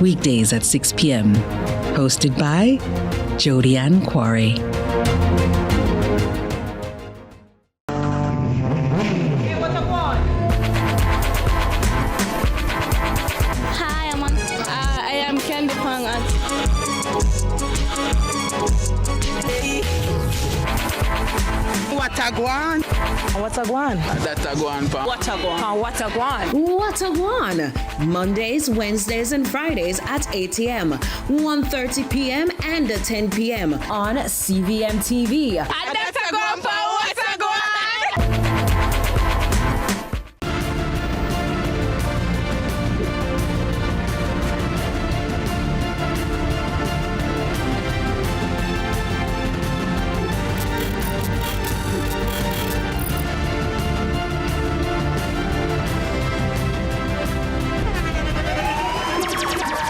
weekdays at 6 p.m. Hosted by Jody Ann Quarry. Watagwan. Watagwan. Datagwan pa. Watagwan. Watagwan. Watagwan. Mondays, Wednesdays, and Fridays at 8 a.m., 1:30 p.m., and 10 p.m. on CVM TV. Datagwan pa. Watagwan.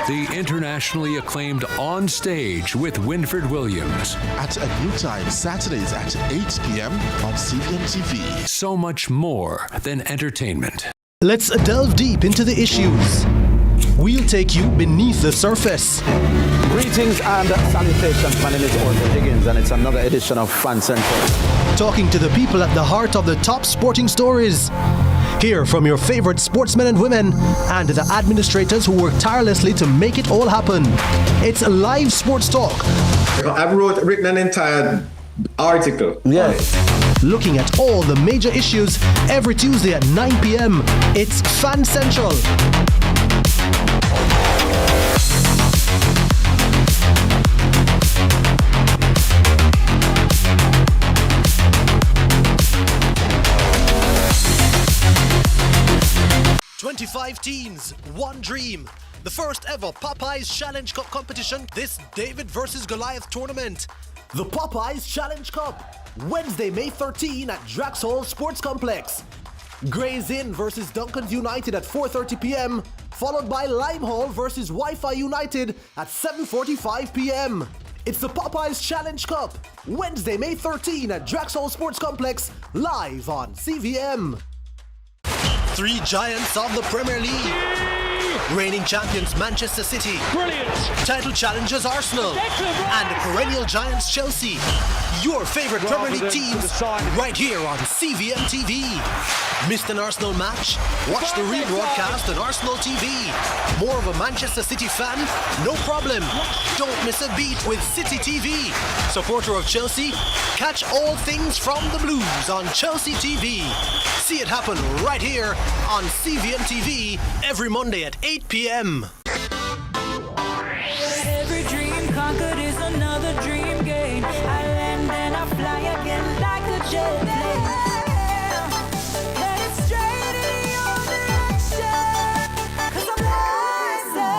The internationally acclaimed On Stage with Winford Williams. At a new time, Saturdays at 8 p.m. on CVM TV. So much more than entertainment. Let's delve deep into the issues. We'll take you beneath the surface. Greetings and salutations. My name is Orville Higgins, and it's another edition of Fan Central. Talking to the people at the heart of the top sporting stories. Hear from your favorite sportsmen and women and the administrators who work tirelessly to make it all happen. It's live sports talk. I've written an entire article. Yes. Looking at all the major issues every Tuesday at 9 p.m. It's Fan Central. "25 teams, one dream." The first ever Popeyes Challenge Cup competition, this David versus Goliath tournament. The Popeyes Challenge Cup, Wednesday, May 13 at Draxhall Sports Complex. Gray's Inn versus Duncan's United at 4:30 p.m., followed by Limehall versus Wi-Fi United at 7:45 p.m. It's the Popeyes Challenge Cup, Wednesday, May 13 at Draxhall Sports Complex, live on CVM. Three giants of the Premier League. Reigning champions Manchester City. Brilliant. Title challengers Arsenal. Excellent. And perennial giants Chelsea. Your favorite Premier League teams right here on CVM TV. Missed an Arsenal match? Watch the rebroadcast on Arsenal TV. More of a Manchester City fan? No problem. Don't miss a beat with City TV. Supporter of Chelsea? Catch all things from the Blues on Chelsea TV. See it happen right here on CVM TV every Monday at 8 p.m. Every dream conquered is another dream gained. I land and I fly again like a jet plane. Headed straight in your direction, 'cause I'm wiser,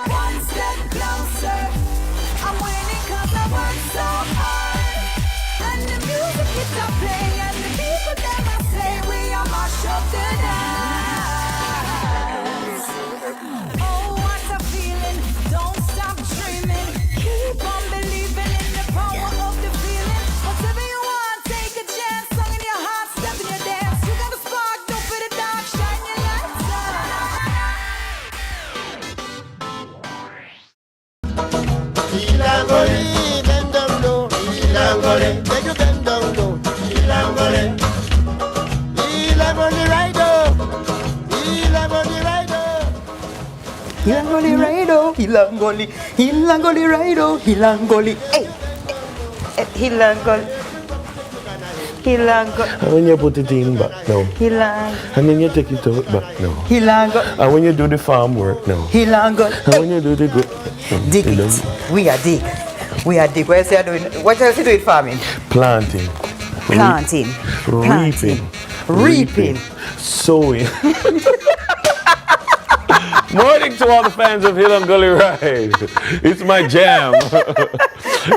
one step closer. I'm winning 'cause I work so hard. And the music keeps on playing, and the people that I say we are march up the night. Hilangoli, Hilangoli, Rido, Hilangoli, hey, Hilangoli, Hilangoli. And when you put it in back now, Hilang. And then you take it out back now, Hilangoli. And when you do the farm work now, Hilangoli. And when you do the good, dig it. We are dig. We are dig. What else are you doing? What else you doing farming? Planting. Planting. Reaping. Reaping. Sowing. Morning to all the fans of Hill and Gully Ride. It's my jam.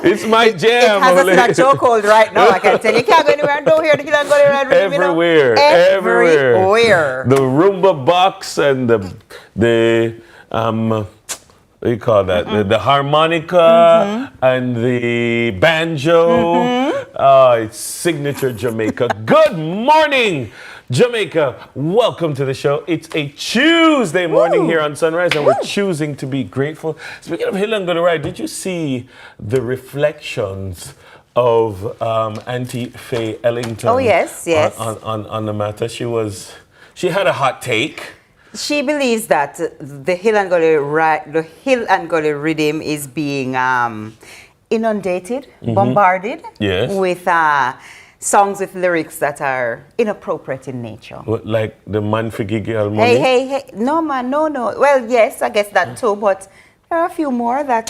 It's my jam. It has us in a chokehold right now, I can tell you. You can't go anywhere and don't hear the Hill and Gully Ride. Everywhere. Everywhere. The Roomba box and the what do you call that? The harmonica and the banjo. It's signature Jamaica. Good morning Jamaica, welcome to the show. It's a Tuesday morning here on Sunrise, and we're choosing to be grateful. Speaking of Hill and Gully Ride, did you see the reflections of Auntie Faye Ellington? Oh, yes. On the matter? She had a hot take. She believes that the Hill and Gully rhythm is being inundated, bombarded with songs with lyrics that are inappropriate in nature. What, like the man for girl money? Hey. No, man, no. Well, yes, I guess that too, but there are a few more that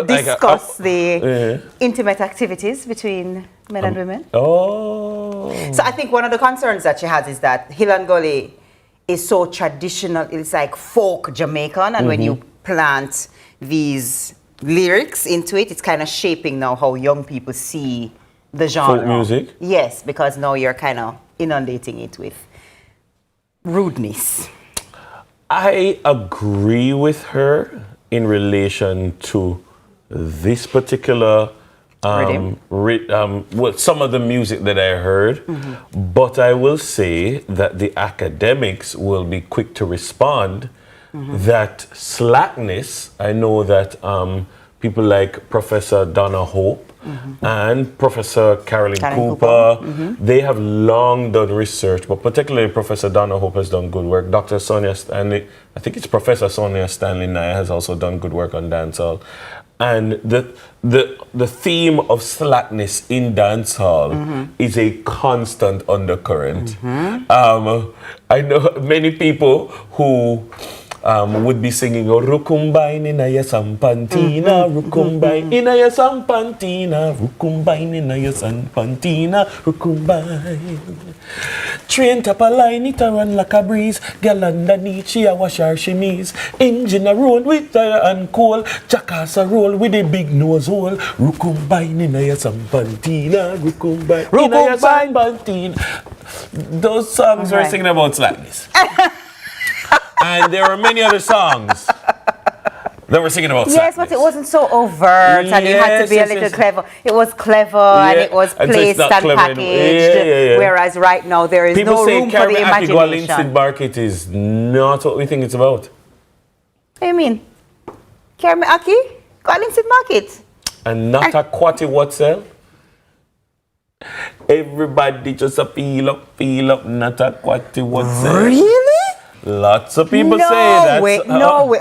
discuss the intimate activities between men and women. Oh. So I think one of the concerns that she has is that Hill and Gully is so traditional. It's like folk Jamaican, and when you plant these lyrics into it, it's kind of shaping now how young people see the genre. Folk music? Yes, because now you're kind of inundating it with rudeness. I agree with her in relation to this particular some of the music that I heard, but I will say that the academics will be quick to respond that slackness, I know that people like Professor Donna Hope and Professor Carolyn Cooper, they have long done research, but particularly Professor Donna Hope has done good work. Dr. Sonia Stanley, I think it's Professor Sonia Stanley Nye has also done good work on dancehall. And the theme of slackness in dancehall is a constant undercurrent. I know many people who would be singing Rukumbain in a sampantina, Rukumbain in a sampantina, Rukumbain in a sampantina, Rukumbain. Train top a line, it a run like a breeze. Girl underneath, she a wash her chemise. Engine a roll with tire and coal. Jackass a roll with a big nose hole. Rukumbain in a sampantina, Rukumbain in a sampantina. Those songs were singing about slackness. And there were many other songs that were singing about slackness. Yes, but it wasn't so overt, and you had to be a little clever. It was clever, and it was placed and packaged. Whereas right now there is no room for the imagination. People say Linseed Market is not what we think it's about. What do you mean? Kermi Aki? Linseed Market? And not a quality what sell? Everybody just a feel up, not a quality what sell. Really? Lots of people say that. No way.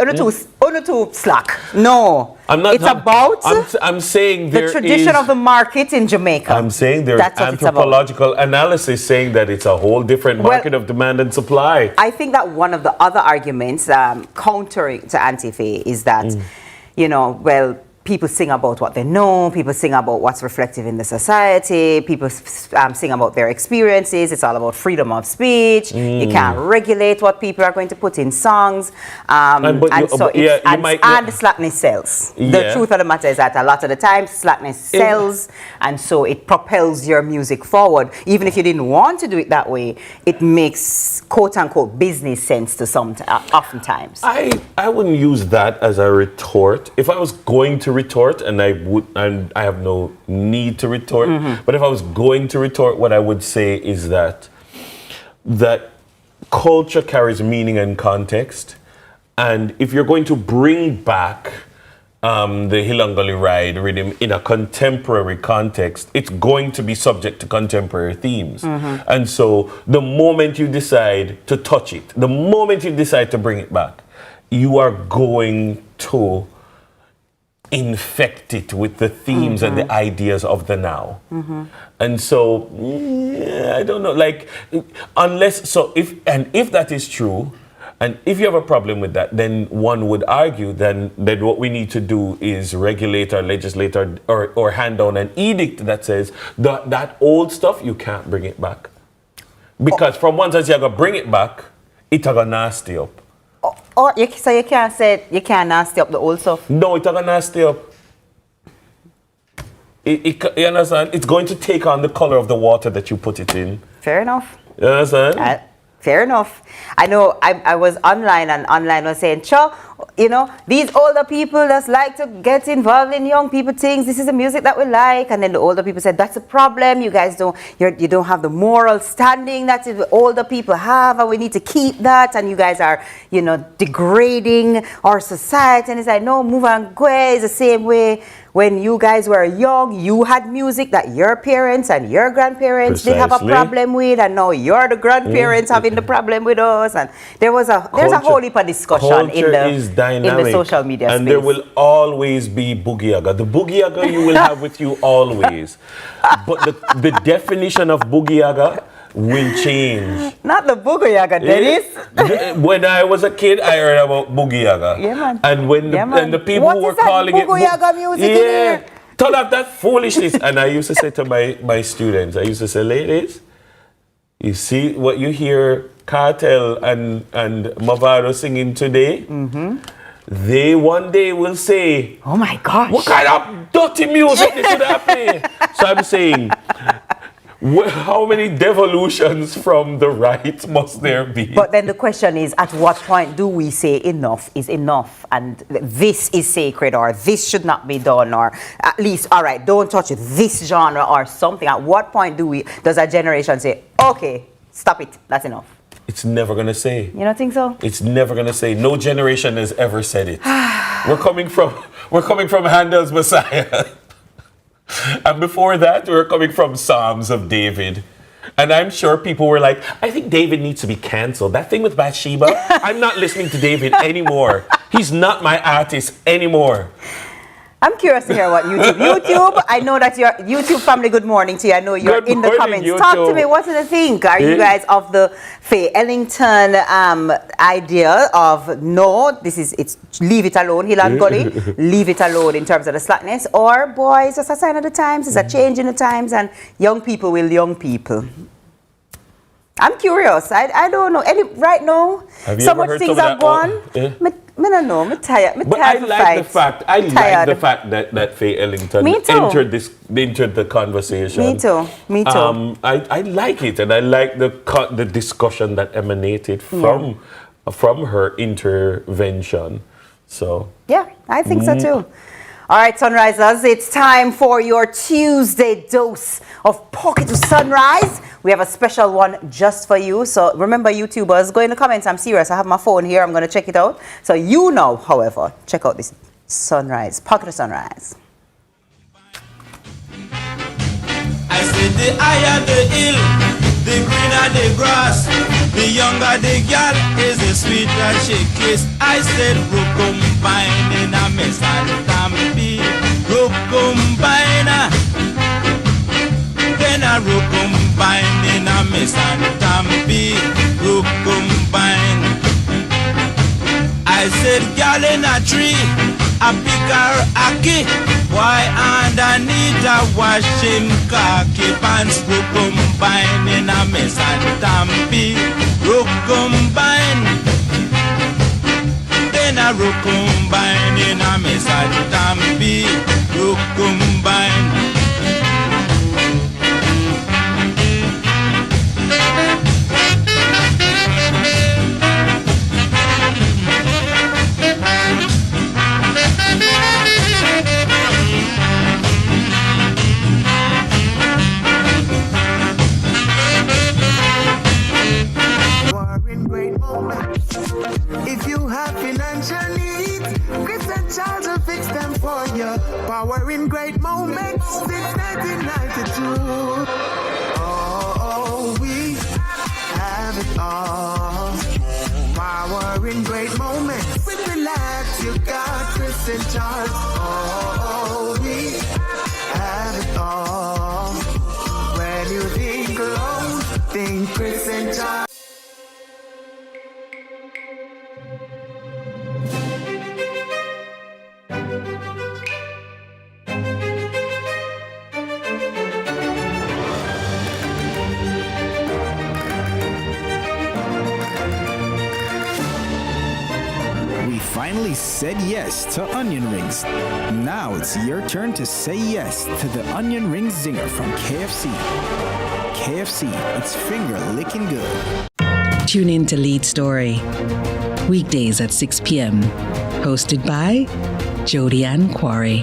Only too slack. No. I'm saying the tradition of the market in Jamaica. I'm saying there's anthropological analysis saying that it's a whole different market of demand and supply. I think that one of the other arguments countering to Auntie Faye is that, people sing about what they know, people sing about what's reflective in the society, people sing about their experiences. It's all about freedom of speech. You can't regulate what people are going to put in songs. And slackness sells. The truth of the matter is that a lot of the time slackness sells, and so it propels your music forward. Even if you didn't want to do it that way, it makes quote-unquote business sense to oftentimes. I wouldn't use that as a retort. If I was going to retort, and I have no need to retort, but if I was going to retort, what I would say is that culture carries meaning and context, and if you're going to bring back the Hill and Gully Ride rhythm in a contemporary context, it's going to be subject to contemporary themes. And so the moment you decide to touch it, the moment you decide to bring it back, you are going to infect it with the themes and the ideas of the now. And so, I don't know, if that is true, and if you have a problem with that, then one would argue then what we need to do is regulate or legislate or hand down an edict that says that old stuff, you can't bring it back. Because from one side, you're going to bring it back, it's going to nasty up. So you can't say you can't nasty up the old stuff? No, it's going to nasty up. You understand? It's going to take on the color of the water that you put it in. Fair enough. You understand? Fair enough. I know I was online, and online was saying, You know, these older people just like to get involved in young people things. This is the music that we like. And then the older people said, that's a problem. You guys you don't have the moral standing that the older people have, and we need to keep that. And you guys are, you know, degrading our society. And it's like, no, move on, go. It's the same way. When you guys were young, you had music that your parents and your grandparents did have a problem with, and now you're the grandparents having the problem with us. And there's a whole heap of discussion in the social media and space. there will always be boogie-aga. The boogie-aga you will have with you always. But the definition of boogie-aga will change. Not the boogie-aga, Dennis. When I was a kid, I heard about boogie-aga. Yeah, man. And when and the people who were calling it boogie-aga music in here? Turn off that foolishness. And I used to say to my students, I used to say, ladies, you see what you hear Cartel and Mavado singing today? They one day will say, oh my gosh, what kind of dirty music this should have played? So I'm saying, how many devolutions from the right must there be? But then the question is, at what point do we say enough is enough, and this is sacred, or this should not be done, or at least, all right, don't touch this genre or something? At what point does a generation say, okay, stop it, that's enough? It's never going to say. You don't think so? It's never going to say. No generation has ever said it. We're coming from Handel's Messiah. And before that, we were coming from Psalms of David. And I'm sure people were like, I think David needs to be canceled. That thing with Bathsheba, I'm not listening to David anymore. He's not my artist anymore. I'm curious to hear what YouTube, I know that your YouTube family, good morning to you. I know you're in the comments. YouTube. Talk to me, what do you think? Are you guys of the Faye Ellington idea of, no, it's leave it alone, Hill and Gully, leave it alone in terms of the slackness, or, boy, it's just a sign of the times, it's a change in the times, and young people will young people? I'm curious. I don't know. Right now, so much things are gone. I don't know. I'm tired. But I like the fact. I like the fact that Faye Ellington entered the conversation. Me too. I like it, and I like the discussion that emanated from her intervention. So yeah, I think so too. All right, Sunrisers, it's time for your Tuesday dose of Pocket to Sunrise. We have a special one just for you. So remember, YouTubers, go in the comments. I'm serious. I have my phone here. I'm going to check it out. So you know, however, check out this Sunrise, Pocket to Sunrise. I said the higher the hill, the greener the grass, the younger the girl is the sweeter she kiss. I said rook combine in a mess and tampi, rook combine, then a rook combine in a mess and tampi, rook combine. I said girl in a tree, a pick her aki, why underneath a wash him khaki pants, rook combine in a mess and tampi, rook combine, then a rook combine in a mess and tampi, rook combine. If you have financial needs, Chris and Charles will fix them for you. Power in great moments since 1992. Oh, we have it all. Power in great moments. With relax, you got Chris and Charles. Oh, we have it all. When you think alone, think Chris and Charles. Finally said yes to onion rings. Now it's your turn to say yes to the onion ring zinger from KFC. KFC, it's finger licking good. Tune in to Lead Story, weekdays at 6 p.m. Hosted by Jodianne Quarry.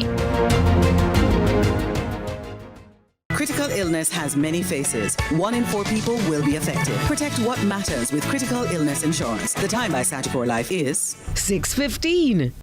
Critical illness has many faces. 1 in 4 people will be affected. Protect what matters with critical illness insurance. The time by Sagicor Life is 6:15.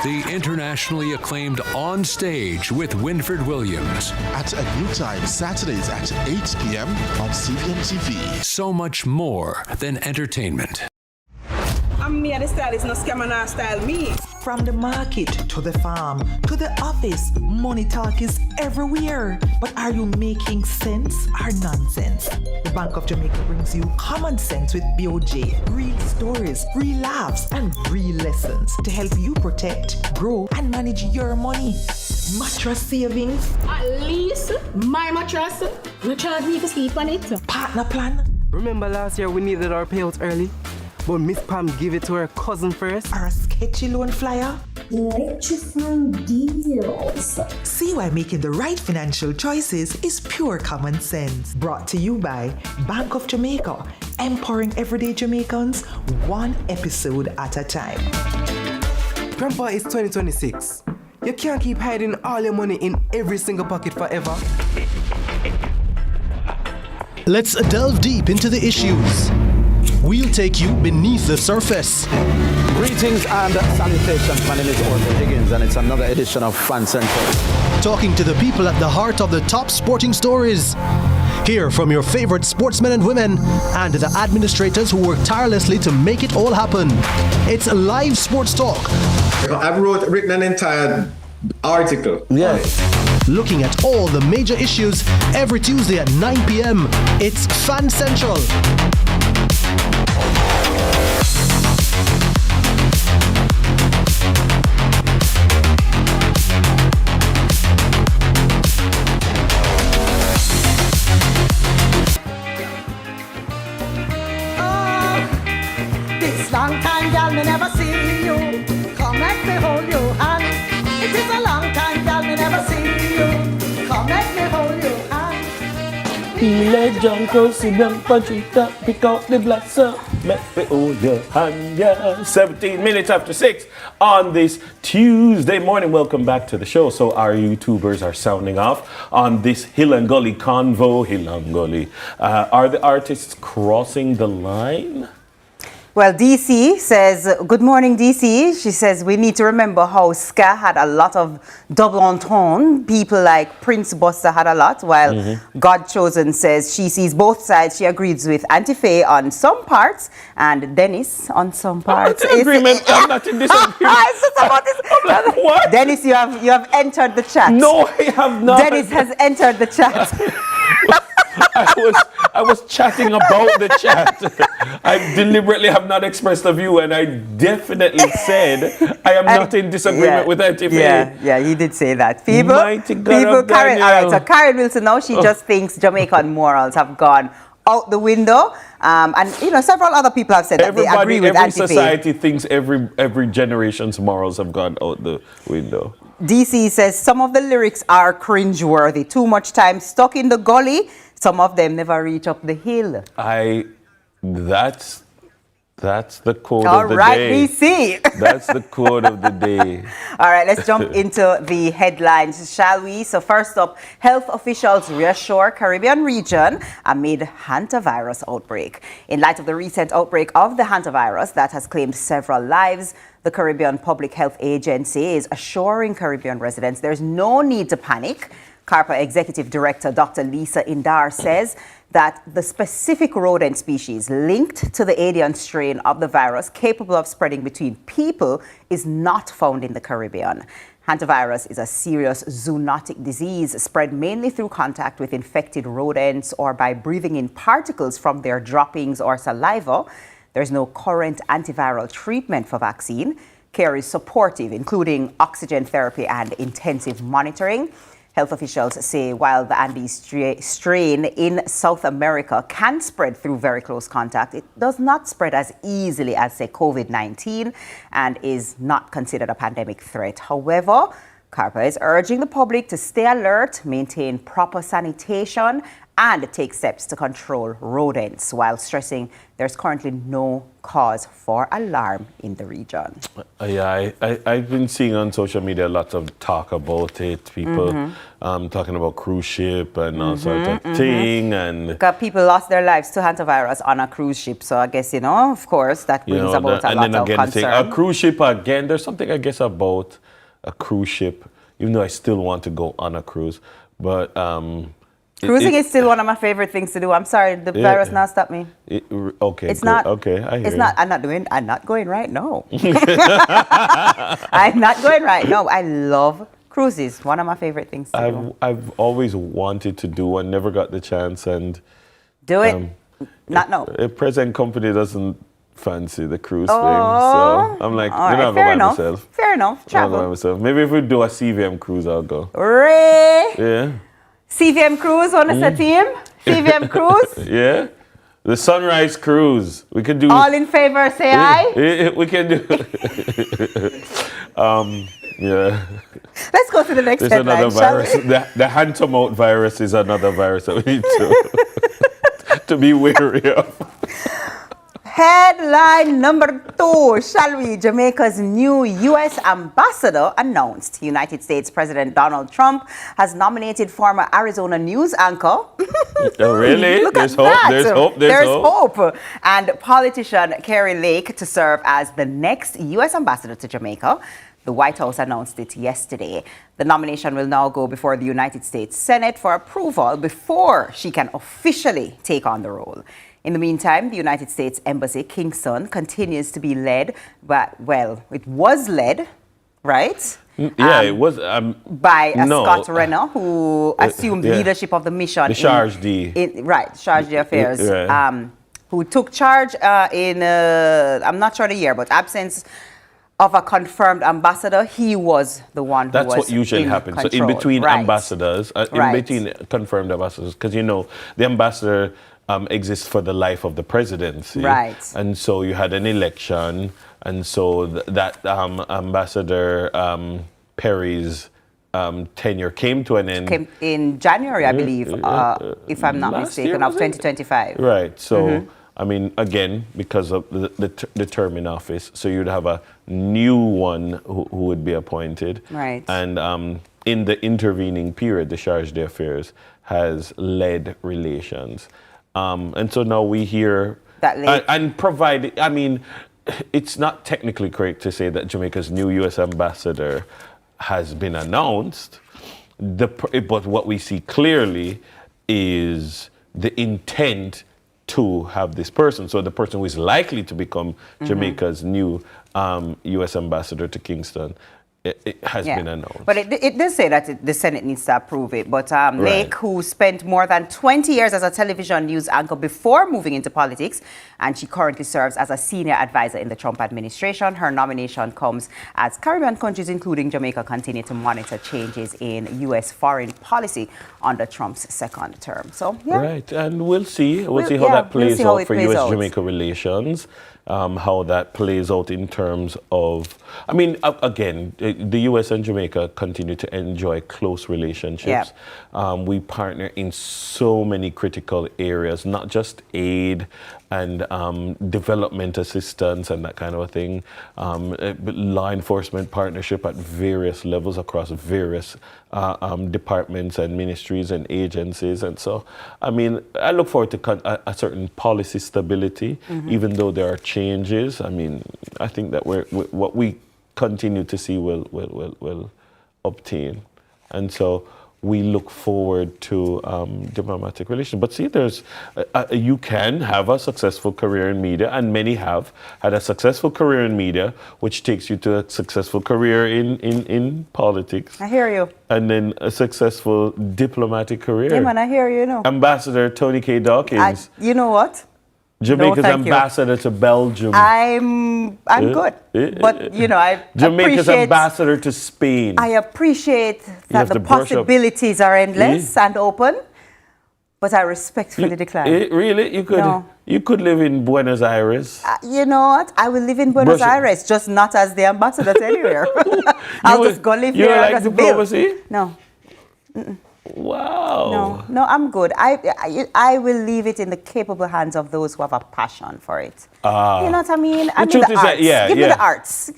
The internationally acclaimed On Stage with Winfred Williams. At a new time, Saturdays at 8 p.m. on CVM TV. So much more than entertainment. I'm me the stylist, no scammer, no style me. From the market to the farm to the office, money talk is everywhere. But are you making sense or nonsense? The Bank of Jamaica brings you common sense with BOJ. Real stories, real laughs, and real lessons to help you protect, grow, and manage your money. Mattress savings. At least my mattress. You charge me to sleep on it. Partner plan. Remember last year we needed our payouts early? But Miss Pam gave it to her cousin first. Or a sketchy loan flyer. Electrifying deals. See why making the right financial choices is pure common sense. Brought to you by Bank of Jamaica, empowering everyday Jamaicans one episode at a time. Grandpa, it's 2026. You can't keep hiding all your money in every single pocket forever. Let's delve deep into the issues. We'll take you beneath the surface. Greetings and salutations. My name is Orville Higgins, and it's another edition of Fan Central. Talking to the people at the heart of the top sporting stories. Hear from your favorite sportsmen and women and the administrators who work tirelessly to make it all happen. It's live sports talk. I've written an entire article. Yes. Looking at all the major issues every Tuesday at 9 p.m. It's Fan Central. This long time, girl, me never see you. Come let me hold your hand. It is a long time, girl, me never see you. Come let me hold your hand. Let Jungle sit down, Panchita, pick out the blossom. Let me hold your hand, yeah. 17 minutes after 6 on this Tuesday morning. Welcome back to the show. So our YouTubers are sounding off on this Hill and Gully convo. Hill and Gully. Are the artists crossing the line? Well, DC says, good morning, DC. She says, we need to remember how ska had a lot of double entendre. People like Prince Buster had a lot, while God Chosen says she sees both sides. She agrees with Auntie Faye on some parts and Dennis on some parts. I'm not in disagreement. It's just about this. I'm like, what? Dennis, you have entered the chat. No, I have not. Dennis has entered the chat. I was chatting about the chat. I deliberately have not expressed a view, and I definitely said I am not in disagreement with Auntie Faye. Yeah, he did say that. People, Mighty God of Karen, all right, Daniel. so Karen Wilson now, she just thinks Jamaican morals have gone out the window. And, several other people have said that they agree with every Auntie Faye. society thinks every generation's morals have gone out the window. DC says some of the lyrics are cringeworthy. Too much time stuck in the gully. Some of them never reach up the hill. That's the quote All of the right, day. DC. That's the quote of the day. All right, let's jump into the headlines, shall we? So first up, health officials reassure Caribbean region amid hantavirus outbreak. In light of the recent outbreak of the hantavirus that has claimed several lives, the Caribbean Public Health Agency is assuring Caribbean residents there's no need to panic. CARPA Executive Director Dr. Lisa Indar says that the specific rodent species linked to the avian strain of the virus capable of spreading between people is not found in the Caribbean. Hantavirus is a serious zoonotic disease spread mainly through contact with infected rodents or by breathing in particles from their droppings or saliva. There's no current antiviral treatment for vaccine. Care is supportive, including oxygen therapy and intensive monitoring. Health officials say while the Andes strain in South America can spread through very close contact, it does not spread as easily as, say, COVID-19 and is not considered a pandemic threat. However, CARPA is urging the public to stay alert, maintain proper sanitation, and take steps to control rodents, while stressing there's currently no cause for alarm in the region. Yeah, I've been seeing on social media lots of talk about it. People talking about cruise ship and all sorts of thing. And because people lost their lives to hantavirus on a cruise ship, so I guess, of course, that brings about a lot of concern. A cruise ship, again, there's something, I guess, about a cruise ship, even though I still want to go on a cruise. But cruising is still one of my favorite things to do. I'm sorry, the virus now stopped me. Okay, it's good. not. Okay, I hear it's you. not. I'm not going right now. I'm not going right now. I love cruises. One of my favorite things to do. I've always wanted to do one, never got the chance, and do it. Not now. A present company doesn't fancy the cruise thing, so I'm like, all I'm right, not fair by enough. myself. Fair enough. Travel. I'm not by myself. Maybe if we do a CVM cruise, I'll go. Ray. Yeah. CVM cruise, want to set team? CVM cruise? Yeah. The sunrise cruise. We could do. All in favor, say aye. We can do. Yeah. Let's go to the next There's headline, another virus. shall we? The hand-to-mouth virus is another virus that we need to be wary of. Headline number 2, shall we? Jamaica's new U.S. ambassador announced. United States President Donald Trump has nominated former Arizona news anchor. Oh, really? Look There's at hope. that. There's hope. hope. And politician Kerry Lake to serve as the next U.S. ambassador to Jamaica. The White House announced it yesterday. The nomination will now go before the United States Senate for approval before she can officially take on the role. In the meantime, the United States Embassy, Kingston, continues to be led by, it was led, right? Yeah, it was. By Scott Renner, who assumed leadership of the mission. The charge D. Charge d'affaires. Who took charge in, I'm not sure the year, but absence of a confirmed ambassador, he was the one who was That's what usually happens. So in between ambassadors, in between confirmed ambassadors, because the ambassador exists for the life of the presidency. Right. And so you had an election, and so that Ambassador Perry's tenure came to an end. Came in January, I believe, if I'm not mistaken, of 2025. Right. So, I mean, again, because of the term in office, so you'd have a new one who would be appointed. Right. And in the intervening period, the Charge d'Affaires has led relations. And so now we hear that and provide. I mean, it's not technically correct to say that Jamaica's new U.S. ambassador has been announced. But what we see clearly is the intent to have this person. So the person who is likely to become Jamaica's new U.S. ambassador to Kingston. It has been announced. But it does say that the Senate needs to approve it. But Lake, who spent more than 20 years as a television news anchor before moving into politics, and she currently serves as a senior advisor in the Trump administration. Her nomination comes as Caribbean countries, including Jamaica, continue to monitor changes in U.S. foreign policy under Trump's second term. So, yeah. Right, and we'll see. We'll see how that plays out for U.S.-Jamaica relations. How that plays out in terms of, I mean, again, the U.S. and Jamaica continue to enjoy close relationships. We partner in so many critical areas, not just aid and development assistance and that kind of a thing, law enforcement partnership at various levels across various departments and ministries and agencies. And so, I mean, I look forward to a certain policy stability, even though there are changes. I mean, I think that what we continue to see will obtain. And so we look forward to diplomatic relations. But see, you can have a successful career in media, and many have had a successful career in media, which takes you to a successful career in politics. I hear you. And then a successful diplomatic career. Yeah, man, I hear you. Ambassador Tony K. Dawkins. You know what? Jamaica's thank you. ambassador to Belgium. I'm good. But, you know, I Jamaica's appreciate... ambassador to Spain. I appreciate that have the to brush up. possibilities are endless and open, but I respectfully decline. Really? You could live in Buenos Aires. You know what? I will live in Buenos Aires, just not as the ambassador to anywhere. I'll just go live you here. like diplomacy? No. Wow. No, I'm good. I will leave it in the capable hands of those who have a passion for it. You know what I mean? I'm in the arts. Give me the arts.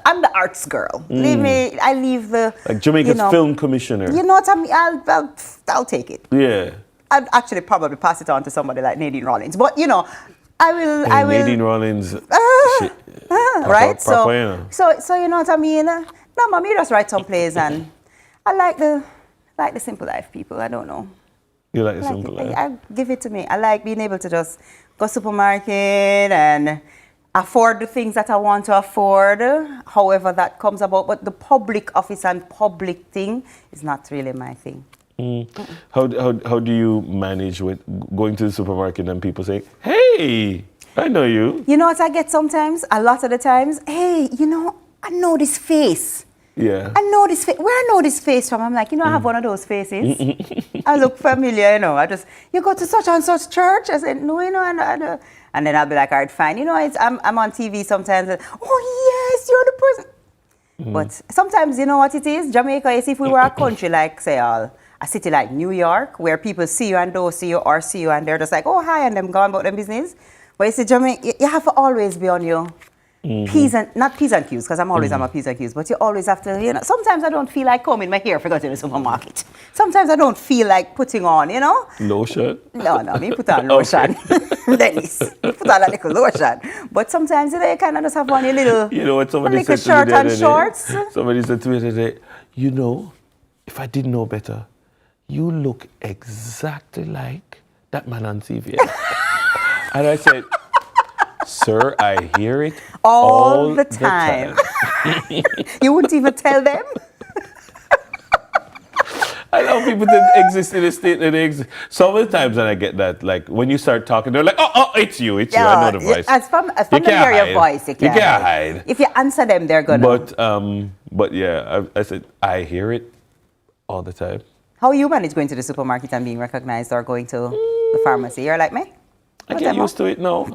I'm the arts girl. Leave me. I leave the like Jamaica's film commissioner. You know what I mean? I'll take it. Yeah. I'd actually probably pass it on to somebody like Nadine Rollins. But you know, I will. Nadine Rollins. Right. So you know. So you know what I mean? No, mommy, just write some plays, and I like the simple life people. I don't know. You like the simple life? I give it to me. I like being able to just go supermarket and afford the things that I want to afford, however that comes about. But the public office and public thing is not really my thing. How do you manage with going to the supermarket and people say, "Hey, I know you"? You know what I get sometimes? A lot of the times, "Hey, you know, I know this face." Yeah. I know this face. Where I know this face from? I'm like, you know, I have one of those faces. I look familiar, you know. You go to such and such church? I said, no, you know, and then I'll be like, all right, fine. You know, I'm on TV sometimes. And, oh, yes, you're the person. But sometimes, you know what it is? Jamaica is if we were a country like, say, a city like New York, where people see you and don't see you or see you and they're just like, oh, hi, and them going about their business. But you see, Jamaica, you have to always be on your not P's and Q's, because I'm always on my P's and Q's, but you always have to, you know, sometimes I don't feel like combing my hair if I go to the supermarket. Sometimes I don't feel like putting on, you know. Lotion? No, me put on lotion. Dennis, put on a little lotion. But sometimes, you know, you kind of just have on your little, you know what somebody said to me shirt the other and shorts. Day? Somebody said to me the other day, you know, if I didn't know better, you look exactly like that man on CVM. And I said, sir, I hear it all the time. You wouldn't even tell them? I love people that exist in a state that they exist. Some of the times that I get that, like, when you start talking, they're like, oh, it's you. I know the voice. As from they hear your voice, you can't hide. If you answer them, they're gonna. But yeah, I said, I hear it all the time. How you manage going to the supermarket and being recognized or going to the pharmacy? You're like me? I get used to it now.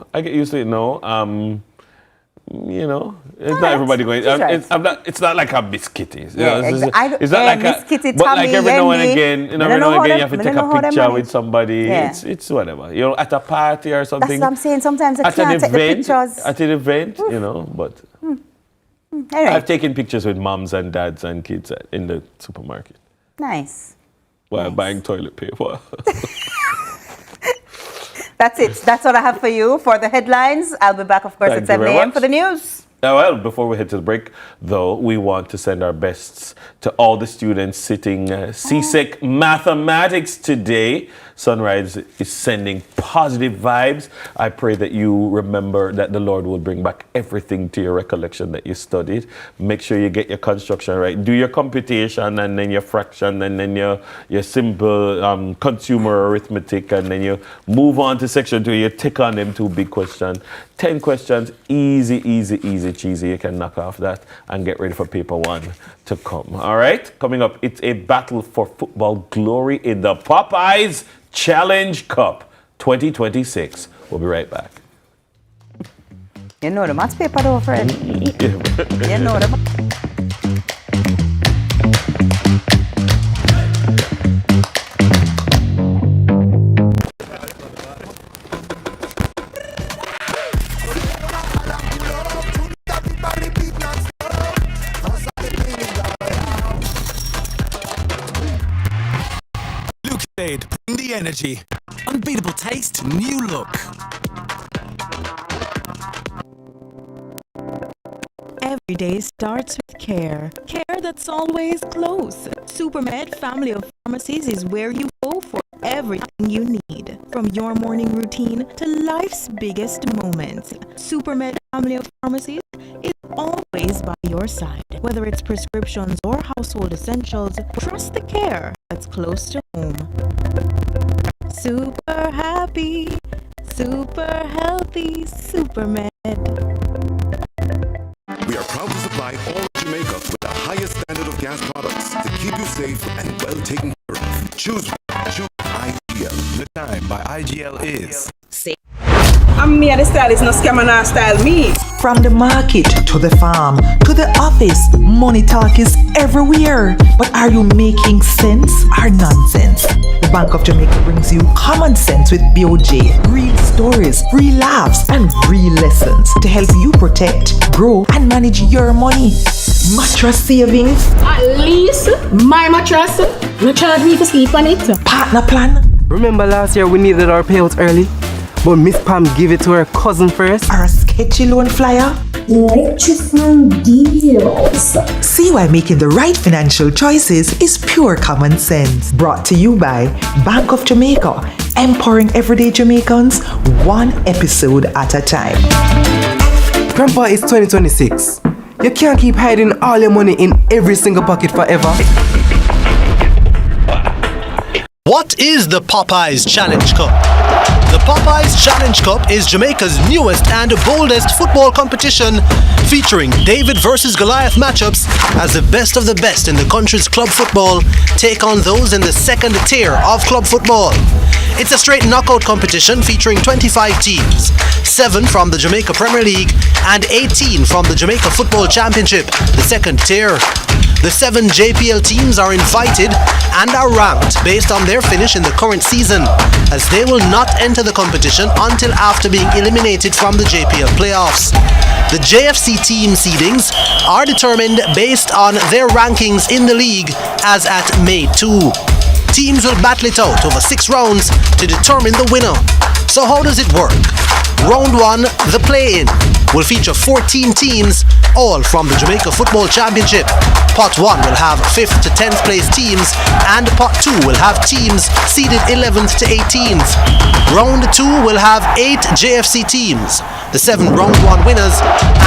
You know, it's not everybody going. It's not like a Miss Kitty. It's not like Miss Kitty, but like every now and again, you have to take a picture with somebody. Yeah. It's whatever. You know, at a party or something. That's what I'm saying. Sometimes I can't take the pictures. At an event, you know, but Anyway. I've taken pictures with moms and dads and kids in the supermarket. Nice. While buying toilet paper. That's it. That's what I have for you for the headlines. I'll be back, of course, at 7 a.m. for the news. Well, before we head to the break, though, we want to send our bests to all the students sitting CSEC Mathematics today. Sunrise is sending positive vibes. I pray that you remember that the Lord will bring back everything to your recollection that you studied. Make sure you get your construction right. Do your computation and then your fraction and then your simple consumer arithmetic, and then you move on to section 2. You tick on them 2 big questions. 10 questions, easy, cheesy. You can knock off that and get ready for paper 1 to come. All right, coming up, it's a battle for football glory in the Popeyes Challenge Cup 2026. We'll be right back. You know the maths paper though, friend. You know the Bring the energy. Unbeatable taste, new look. Every day starts with care. Care that's always close. Supermed Family of Pharmacies is where you go for everything you need. From your morning routine to life's biggest moments. Supermed Family of Pharmacies is always by your side. Whether it's prescriptions or household essentials, trust the care that's close to home. Super happy, super healthy Supermed. We are proud to supply all of Jamaica with the highest standard of gas products to keep you safe and well taken care of. Choose IGL. The time by IGL is I'm me and the stylist, no scammer, no style me. From the market to the farm to the office, money talk is everywhere. But are you making sense or nonsense? The Bank of Jamaica brings you common sense with BOJ. Real stories, real laughs, and real lessons to help you protect, grow, and manage your money. Mattress savings. At least my mattress. No charge me to sleep on it. Partner plan. Remember last year we needed our payouts early? But Miss Pam gave it to her cousin first. Or a sketchy loan flyer. Electrifying deals. See why making the right financial choices is pure common sense. Brought to you by Bank of Jamaica, empowering everyday Jamaicans one episode at a time. Grandpa, it's 2026. You can't keep hiding all your money in every single pocket forever. What is the Popeyes Challenge Cup? The Popeyes Challenge Cup is Jamaica's newest and boldest football competition, featuring David versus Goliath matchups as the best of the best in the country's club football take on those in the second tier of club football. It's a straight knockout competition featuring 25 teams, 7 from the Jamaica Premier League and 18 from the Jamaica Football Championship, the second tier. The 7 JPL teams are invited and are ranked based on their finish in the current season, as they will not enter the competition until after being eliminated from the JPL playoffs. The JFC team seedings are determined based on their rankings in the league as at May 2. Teams will battle it out over 6 rounds to determine the winner. So how does it work? Round 1, the play-in, will feature 14 teams, all from the Jamaica Football Championship. Pot 1 will have 5th to 10th place teams, and Pot 2 will have teams seeded 11th to 18th. Round 2 will have 8 JFC teams, the 7 Round 1 winners,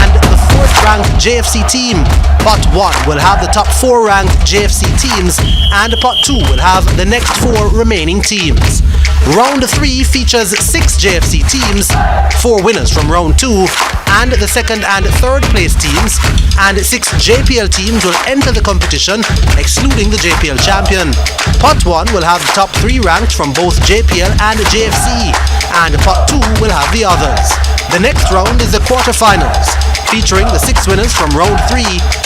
and the 4th ranked JFC team. Pot 1 will have the top 4 ranked JFC teams, and Pot 2 will have the next 4 remaining teams. Round 3 features 6 JFC teams, 4 winners from Round 2, and the 2nd and 3rd place teams, and 6 JPL teams will enter the competition, excluding the JPL champion. Pot 1 will have the top 3 ranked from both JPL and JFC, and Pot 2 will have the others. The next round is the quarterfinals, featuring the 6 winners from Round 3,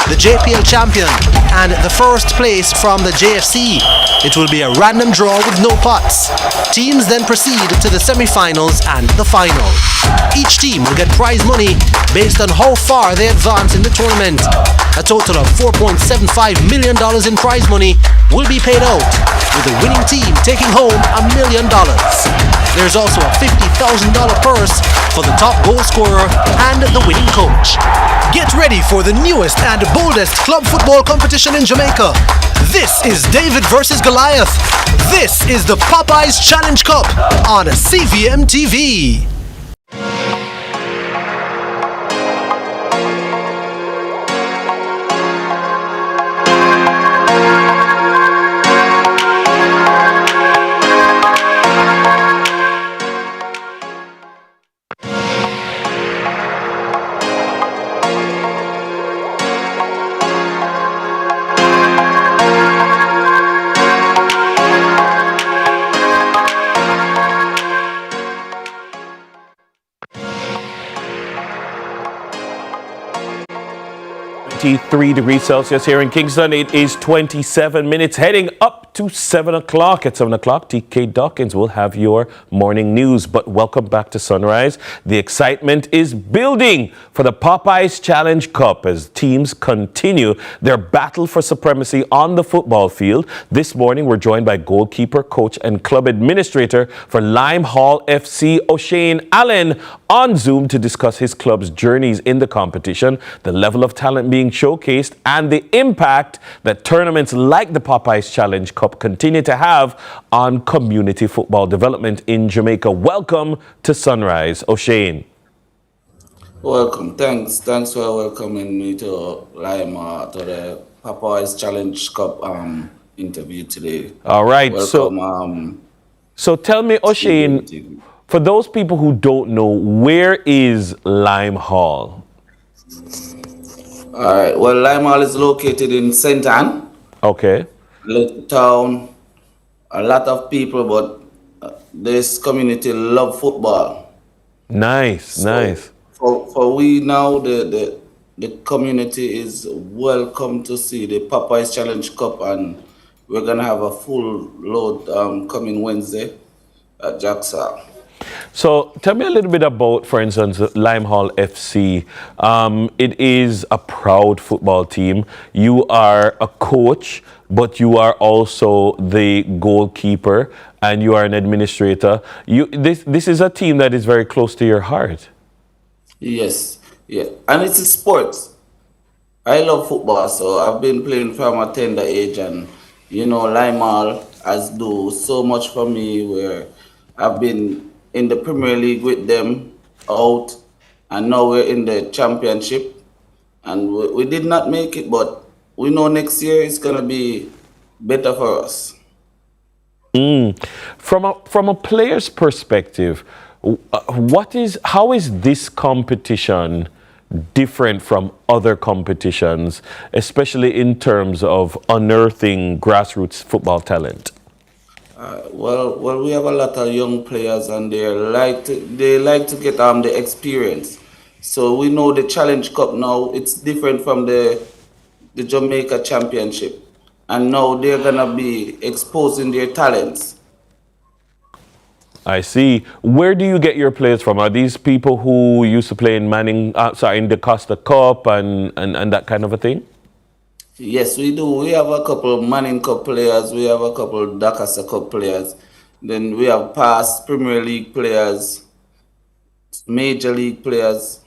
the JPL champion, and the 1st place from the JFC. It will be a random draw with no pots. Teams then proceed to the semi-finals and the final. Each team will get prize money based on how far they advance in the tournament. A total of $4.75 million in prize money will be paid out, with the winning team taking home $1 million. There's also a $50,000 purse for the top goal scorer and the winning coach. Get ready for the newest and boldest club football competition in Jamaica. This is David versus Goliath. This is the Popeyes Challenge Cup on CVM TV. Degrees Celsius here in Kingston. It is 27 minutes heading up to 7 o'clock. At 7 o'clock, TK Dawkins will have your morning news. But welcome back to Sunrise. The excitement is building for the Popeyes Challenge Cup as teams continue their battle for supremacy on the football field. This morning, we're joined by goalkeeper, coach, and club administrator for Lime Hall FC, O'Shane Allen, on Zoom to discuss his club's journeys in the competition, the level of talent being showcased, and the impact that tournaments like the Popeyes Challenge Cup continue to have on community football development in Jamaica. Welcome to Sunrise, O'Shane. Welcome. Thanks for welcoming me to Lime to the Popeyes Challenge Cup interview today. All right. Welcome, So tell me, O'Shane, For those people who don't know, where is Lime Hall? All right. Well, Lime Hall is located in St. Anne. Okay. Little town. A lot of people, but this community love football. Nice, nice. For we now, the community is welcome to see the Popeyes Challenge Cup, and we're gonna have a full load coming Wednesday at Jackson. So tell me a little bit about, for instance, Lime Hall FC. It is a proud football team. You are a coach, but you are also the goalkeeper and you are an administrator. This is a team that is very close to your heart. Yes, yeah, and it's a sport. I love football, so I've been playing from a tender age, and Lime Hall has do so much for me. Where I've been in the Premier League with them out, and now we're in the championship, and we did not make it, but we know next year it's gonna be better for us. From a player's perspective, how is this competition different from other competitions, especially in terms of unearthing grassroots football talent? Well, we have a lot of young players, and they like to get the experience. So we know the Challenge Cup now, it's different from the Jamaica Championship, and now they're gonna be exposing their talents. I see. Where do you get your players from? Are these people who used to play in in the Costa Cup and that kind of a thing? Yes, we do. We have a couple of Manning Cup players. We have a couple of Dakasa Cup players. Then we have past Premier League players, Major League players.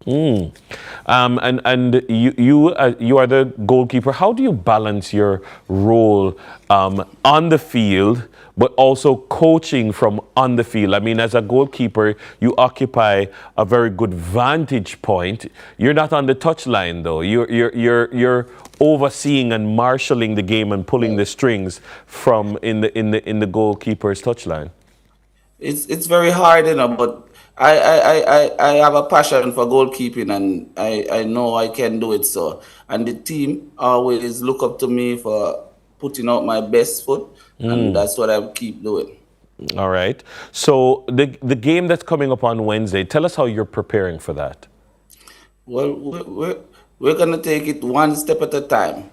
And you are the goalkeeper. How do you balance your role on the field, but also coaching from on the field? I mean, as a goalkeeper, you occupy a very good vantage point. You're not on the touchline, though. You're overseeing and marshalling the game and pulling the strings from in the goalkeeper's touchline. It's very hard, but I have a passion for goalkeeping, and I know I can do it. So, and the team always look up to me for putting out my best foot, and that's what I keep doing. All right. So the game that's coming up on Wednesday, tell us how you're preparing for that. Well, we're gonna take it one step at a time,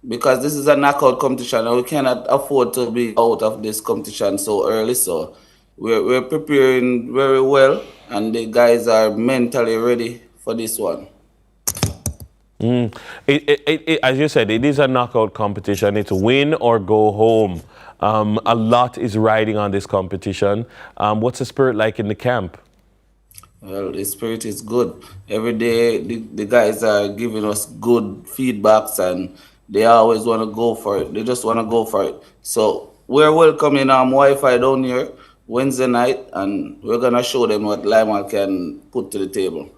because this is a knockout competition, and we cannot afford to be out of this competition so early. So we're preparing very well, and the guys are mentally ready for this one. As you said, it is a knockout competition. It's win or go home. A lot is riding on this competition. What's the spirit like in the camp? Well, the spirit is good. Every day, the guys are giving us good feedbacks, and they always want to go for it. They just want to go for it. So we're welcoming Wi-Fi down here Wednesday night, and we're going to show them what Lime Hall can put to the table.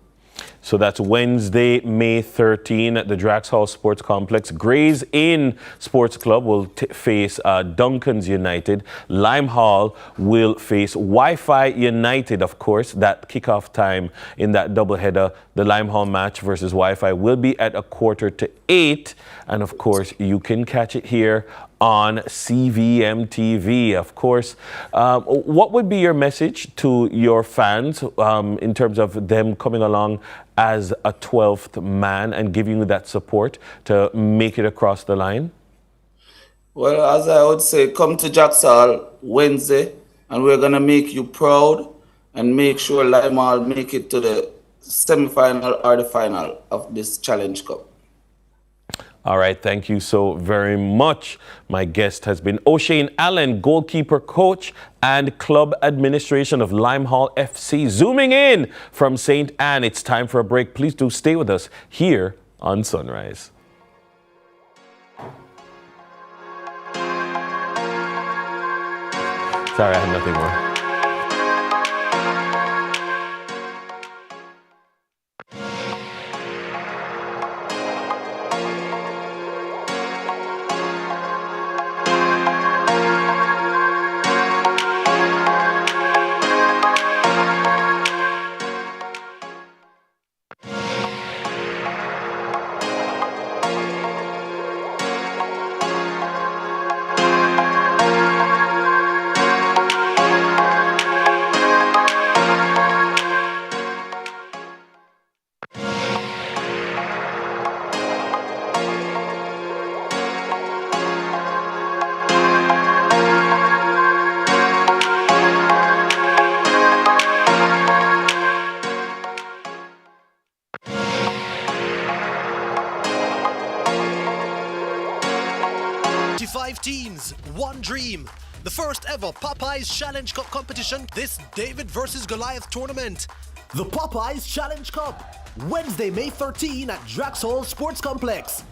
So that's Wednesday, May 13 at the Draxhall Sports Complex. Gray's Inn Sports Club will face Duncan's United. Lime Hall will face Wi-Fi United, of course. That kickoff time in that doubleheader, the Lime Hall match versus Wi-Fi, will be at 7:45. And of course, you can catch it here on CVM TV, of course. What would be your message to your fans in terms of them coming along as a 12th man and giving you that support to make it across the line? Well, as I would say, come to Jackson Wednesday, and we're going to make you proud and make sure Lime Hall make it to the semi-final or the final of this Challenge Cup. All right, thank you so very much. My guest has been O'Shane Allen, goalkeeper coach and club administration of Lime Hall FC. Zooming in from St. Anne, it's time for a break. Please do stay with us here on Sunrise. Sorry, I had nothing more. teams, one dream. The first ever Popeyes Challenge Cup competition, this David versus Goliath tournament. The Popeyes Challenge Cup, Wednesday, May 13 at Draxhall Sports Complex.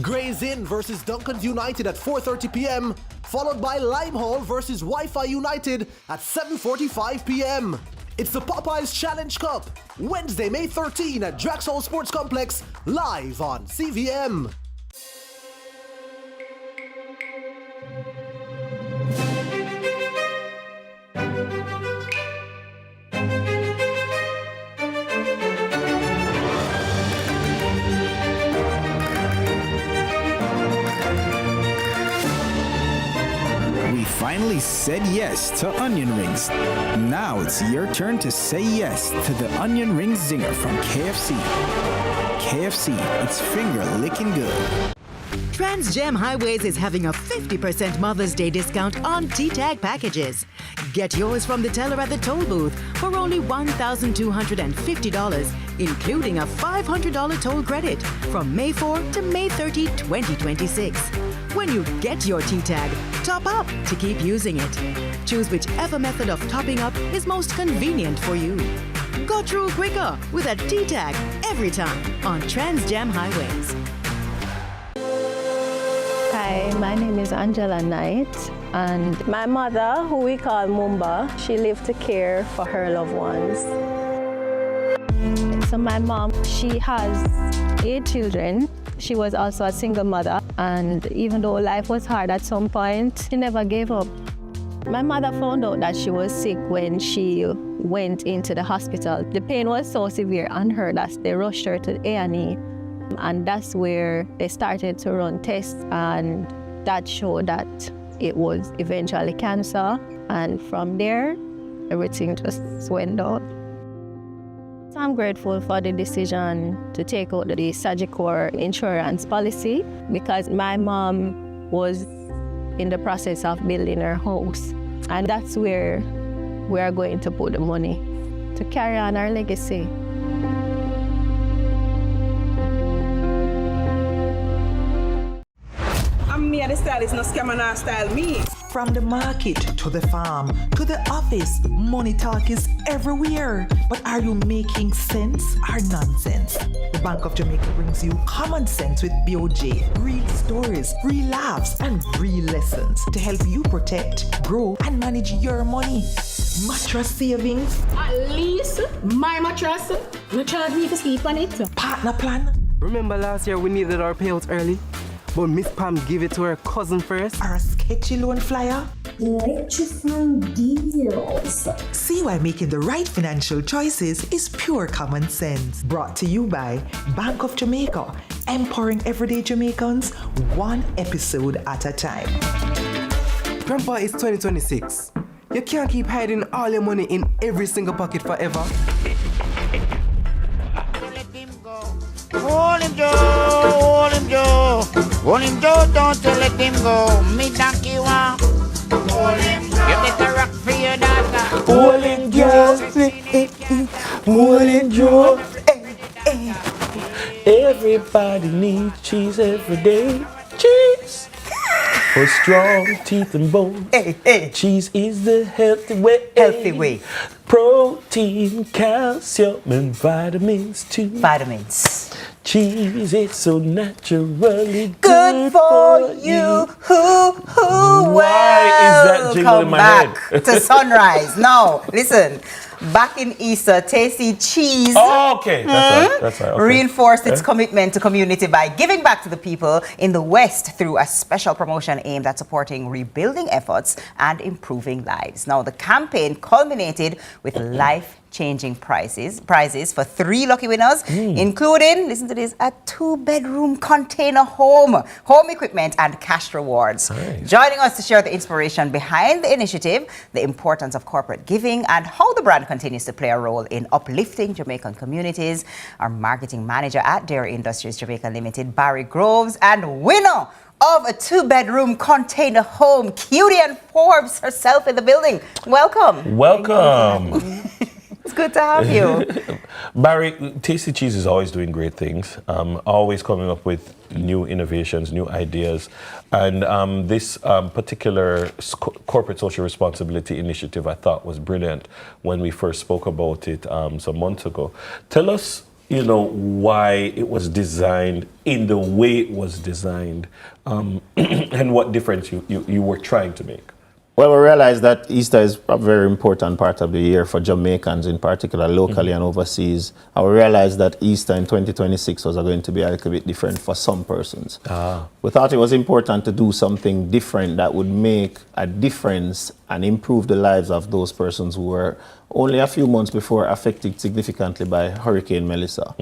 Gray's Inn versus Duncan's United at 4:30 p.m., followed by Limehall versus Wi-Fi United at 7:45 p.m. It's the Popeyes Challenge Cup, Wednesday, May 13 at Draxhall Sports Complex, live on CVM. Finally said yes to onion rings. Now it's your turn to say yes to the onion ring zinger from KFC. KFC, it's finger licking good. Transgem Highways is having a 50% Mother's Day discount on T-Tag packages. Get yours from the teller at the toll booth for only $1,250, including a $500 toll credit from May 4 to May 30, 2026. When you get your T-Tag, top up to keep using it. Choose whichever method of topping up is most convenient for you. Go through quicker with a T-Tag every time on Transgem Highways. Hi, my name is Angela Knight, and my mother, who we call Mumba, she lived to care for her loved ones. So my mom, she has 8 children. She was also a single mother, and even though life was hard at some point, she never gave up. My mother found out that she was sick when she went into the hospital. The pain was so severe on her that they rushed her to A&E. And that's where they started to run tests, and that showed that it was eventually cancer. And from there, everything just went down. So I'm grateful for the decision to take out the Sagicor insurance policy, because my mom was in the process of building her house. And that's where we are going to put the money to carry on our legacy. Me and the stylist, no scam and not style me. From the market to the farm to the office, money talk is everywhere. But are you making sense or nonsense? The Bank of Jamaica brings you common sense with BOJ. Real stories, real laughs, and real lessons to help you protect, grow, and manage your money. Mattress savings. At least my mattress, no charge me to sleep on it. Partner plan. Remember last year we needed our payouts early? But Miss Pam gave it to her cousin first. Or a sketchy loan flyer. Electrifying deals. See why making the right financial choices is pure common sense. Brought to you by Bank of Jamaica, empowering everyday Jamaicans one episode at a time. Grandpa, it's 2026. You can't keep hiding all your money in every single pocket forever. Hold him, Joe, hold him, Joe. Hold him, Joe, don't you let him go. Me donkey want. Hold him, Joe. You better rock for your daughter. Hold him, Joe. Hold him, Joe. Everybody needs cheese every day. Cheese! For strong teeth and bones. Cheese is the healthy way. Healthy way. Protein, calcium, and vitamins too. Vitamins. Cheese is so naturally good for you. Why is that jingle in my back head? To sunrise. No, listen. Back in Easter, Tasty Cheese okay. That's right. Okay. Reinforced its commitment to community by giving back to the people in the West through a special promotion aimed at supporting rebuilding efforts and improving lives. Now, the campaign culminated with life-changing prizes for 3 lucky winners, including, listen to this, a 2-bedroom container home equipment, and cash rewards. Nice. Joining us to share the inspiration behind the initiative, the importance of corporate giving, and how the brand continues to play a role in uplifting Jamaican communities, our marketing manager at Dairy Industries Jamaica Limited, Barry Groves, and winner of a 2-bedroom container home, Cutie and Forbes herself in the building. Welcome. Welcome. It's good to have you. Barry, Tasty Cheese is always doing great things, always coming up with new innovations, new ideas. And this particular corporate social responsibility initiative I thought was brilliant when we first spoke about it some months ago. Tell us, why it was designed in the way it was designed and what difference you were trying to make. Well, we realized that Easter is a very important part of the year for Jamaicans in particular, locally and overseas. And we realized that Easter in 2026 was going to be a little bit different for some persons. We thought it was important to do something different that would make a difference and improve the lives of those persons who were only a few months before affected significantly by Hurricane Melissa.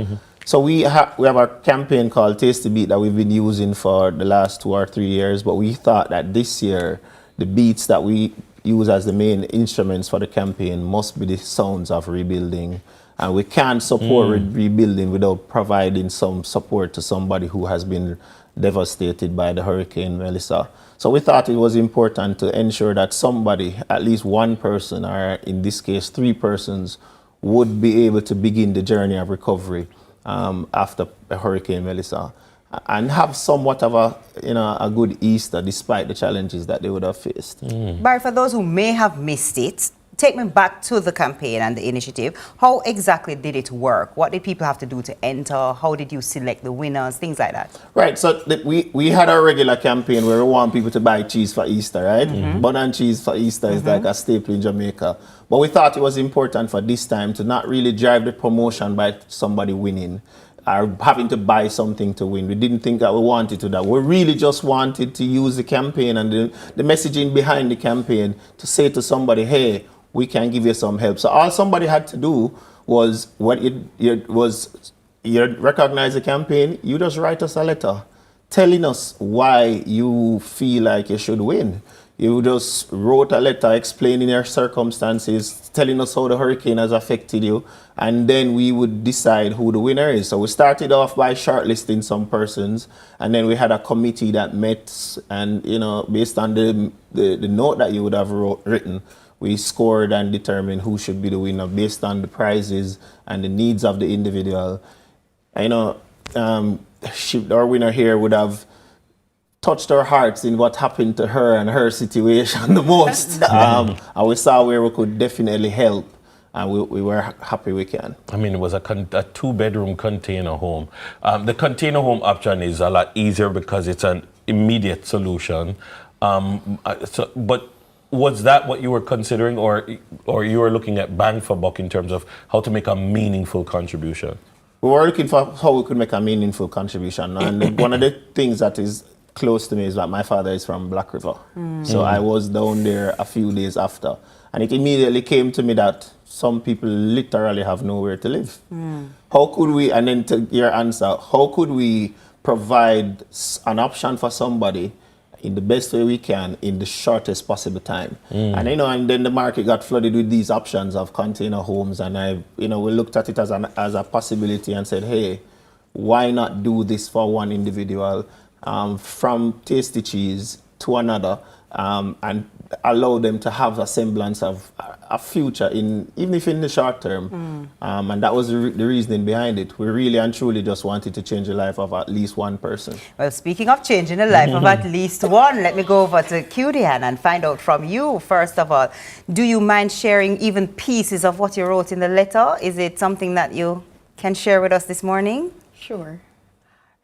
So we have a campaign called Tasty Beat that we've been using for the last 2 or 3 years, but we thought that this year the beats that we use as the main instruments for the campaign must be the sounds of rebuilding. And we can't support rebuilding without providing some support to somebody who has been devastated by the Hurricane Melissa. So we thought it was important to ensure that somebody, at least one person, or in this case 3 persons, would be able to begin the journey of recovery after Hurricane Melissa, and have somewhat of a good Easter despite the challenges that they would have faced. Barry, for those who may have missed it, take me back to the campaign and the initiative. How exactly did it work? What did people have to do to enter? How did you select the winners? Things like that. Right, so we had a regular campaign where we want people to buy cheese for Easter, right? Bun and cheese for Easter is like a staple in Jamaica. But we thought it was important for this time to not really drive the promotion by somebody winning or having to buy something to win. We didn't think that we wanted to that. We really just wanted to use the campaign and the messaging behind the campaign to say to somebody, hey, we can give you some help. So all somebody had to do was, you recognize the campaign, you just write us a letter telling us why you feel like you should win. You just wrote a letter explaining your circumstances, telling us how the hurricane has affected you, and then we would decide who the winner is. So we started off by shortlisting some persons, and then we had a committee that met, and based on the note that you would have written, we scored and determined who should be the winner based on the prizes and the needs of the individual. Our winner here would have touched our hearts in what happened to her and her situation the most. And we saw where we could definitely help, and we were happy we can. I mean, it was a 2-bedroom container home. The container home option is a lot easier because it's an immediate solution. But was that what you were considering, or you were looking at bang for buck in terms of how to make a meaningful contribution? We were looking for how we could make a meaningful contribution. And one of the things that is close to me is that my father is from Black River. So I was down there a few days after. And it immediately came to me that some people literally have nowhere to live. How could we, and then to your answer, how could we provide an option for somebody in the best way we can in the shortest possible time? And and then the market got flooded with these options of container homes, and we looked at it as a possibility and said, hey, why not do this for one individual, from Tasty Cheese to another, and allow them to have a semblance of a future, even if in the short term. And that was the reasoning behind it. We really and truly just wanted to change the life of at least one person. Well, speaking of changing the life of at least one, let me go over to Cudian and find out from you, first of all, do you mind sharing even pieces of what you wrote in the letter? Is it something that you can share with us this morning? Sure.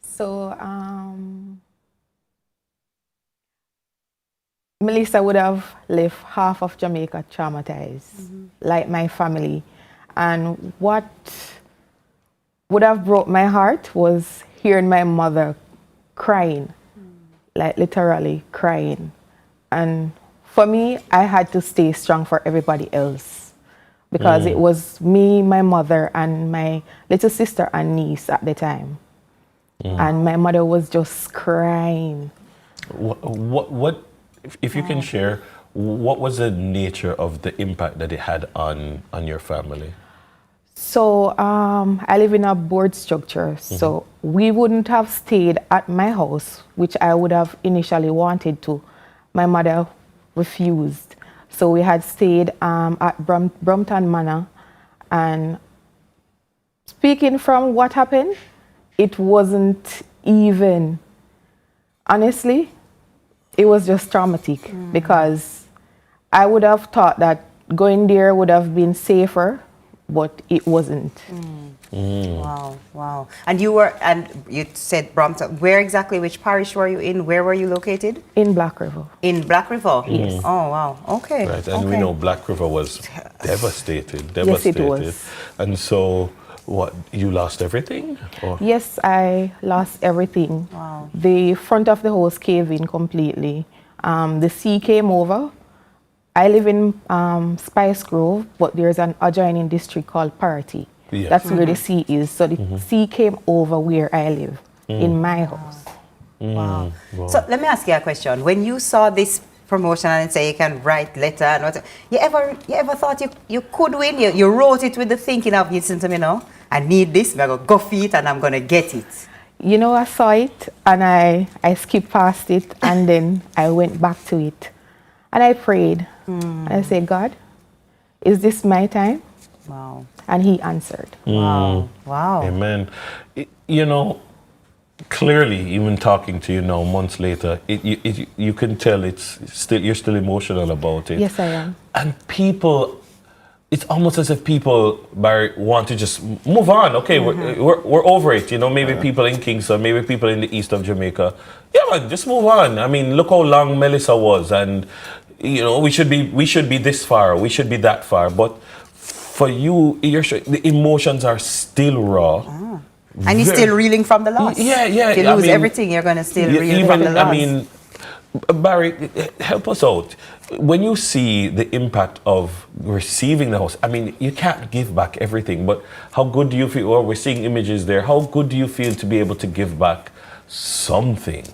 So, Melissa would have left half of Jamaica traumatized, like my family. And what would have broke my heart was hearing my mother crying, like literally crying. And for me, I had to stay strong for everybody else, because it was me, my mother, and my little sister and niece at the time. And my mother was just crying. What if you can share, what was the nature of the impact that it had on your family? So I live in a board structure, so we wouldn't have stayed at my house, which I would have initially wanted to. My mother refused. So we had stayed at Brompton Manor And speaking from what happened, it wasn't even, honestly, it was just traumatic because I would have thought that going there would have been safer, but it wasn't. Wow, wow. And you said Brompton. Where exactly, which parish were you in? Where were you located? In Black River. In Black River? Yes. Oh, wow. Okay. Right, and we okay. know Black River was devastated. Yes, it was. And so, what, you lost everything? Or? Yes, I lost everything. Wow. The front of the house caved in completely. The sea came over. I live in Spice Grove, but there's an adjoining district called Party. Yeah. That's where the sea is. So the sea came over where I live, in my house. Wow. So let me ask you a question. When you saw this promotion and say you can write letter and what, you ever thought you could win? You wrote it with the thinking of, listen to me now, I need this, I'm gonna go for it and I'm gonna get it. You know, I saw it and I skipped past it and then I went back to it. And I prayed. And I said, God, is this my time? Wow. And he answered. Wow. Wow. Amen. You know, clearly, even talking to you now, months later, you can tell you're still emotional about it. Yes, I am. And people, it's almost as if people, Barry, want to just move on. Okay, we're over it. You know, maybe people in Kingston, maybe people in the east of Jamaica. Yeah, man, just move on. I mean, look how long Melissa was, and you know, we should be this far, we should be that far. But for you, the emotions are still raw. And you're still reeling from the loss. Yeah. If you lose everything, you're going to still reel from the loss. I mean, Barry, help us out. When you see the impact of receiving the house, I mean, you can't give back everything, but how good do you feel? Or we're seeing images there. How good do you feel to be able to give back something?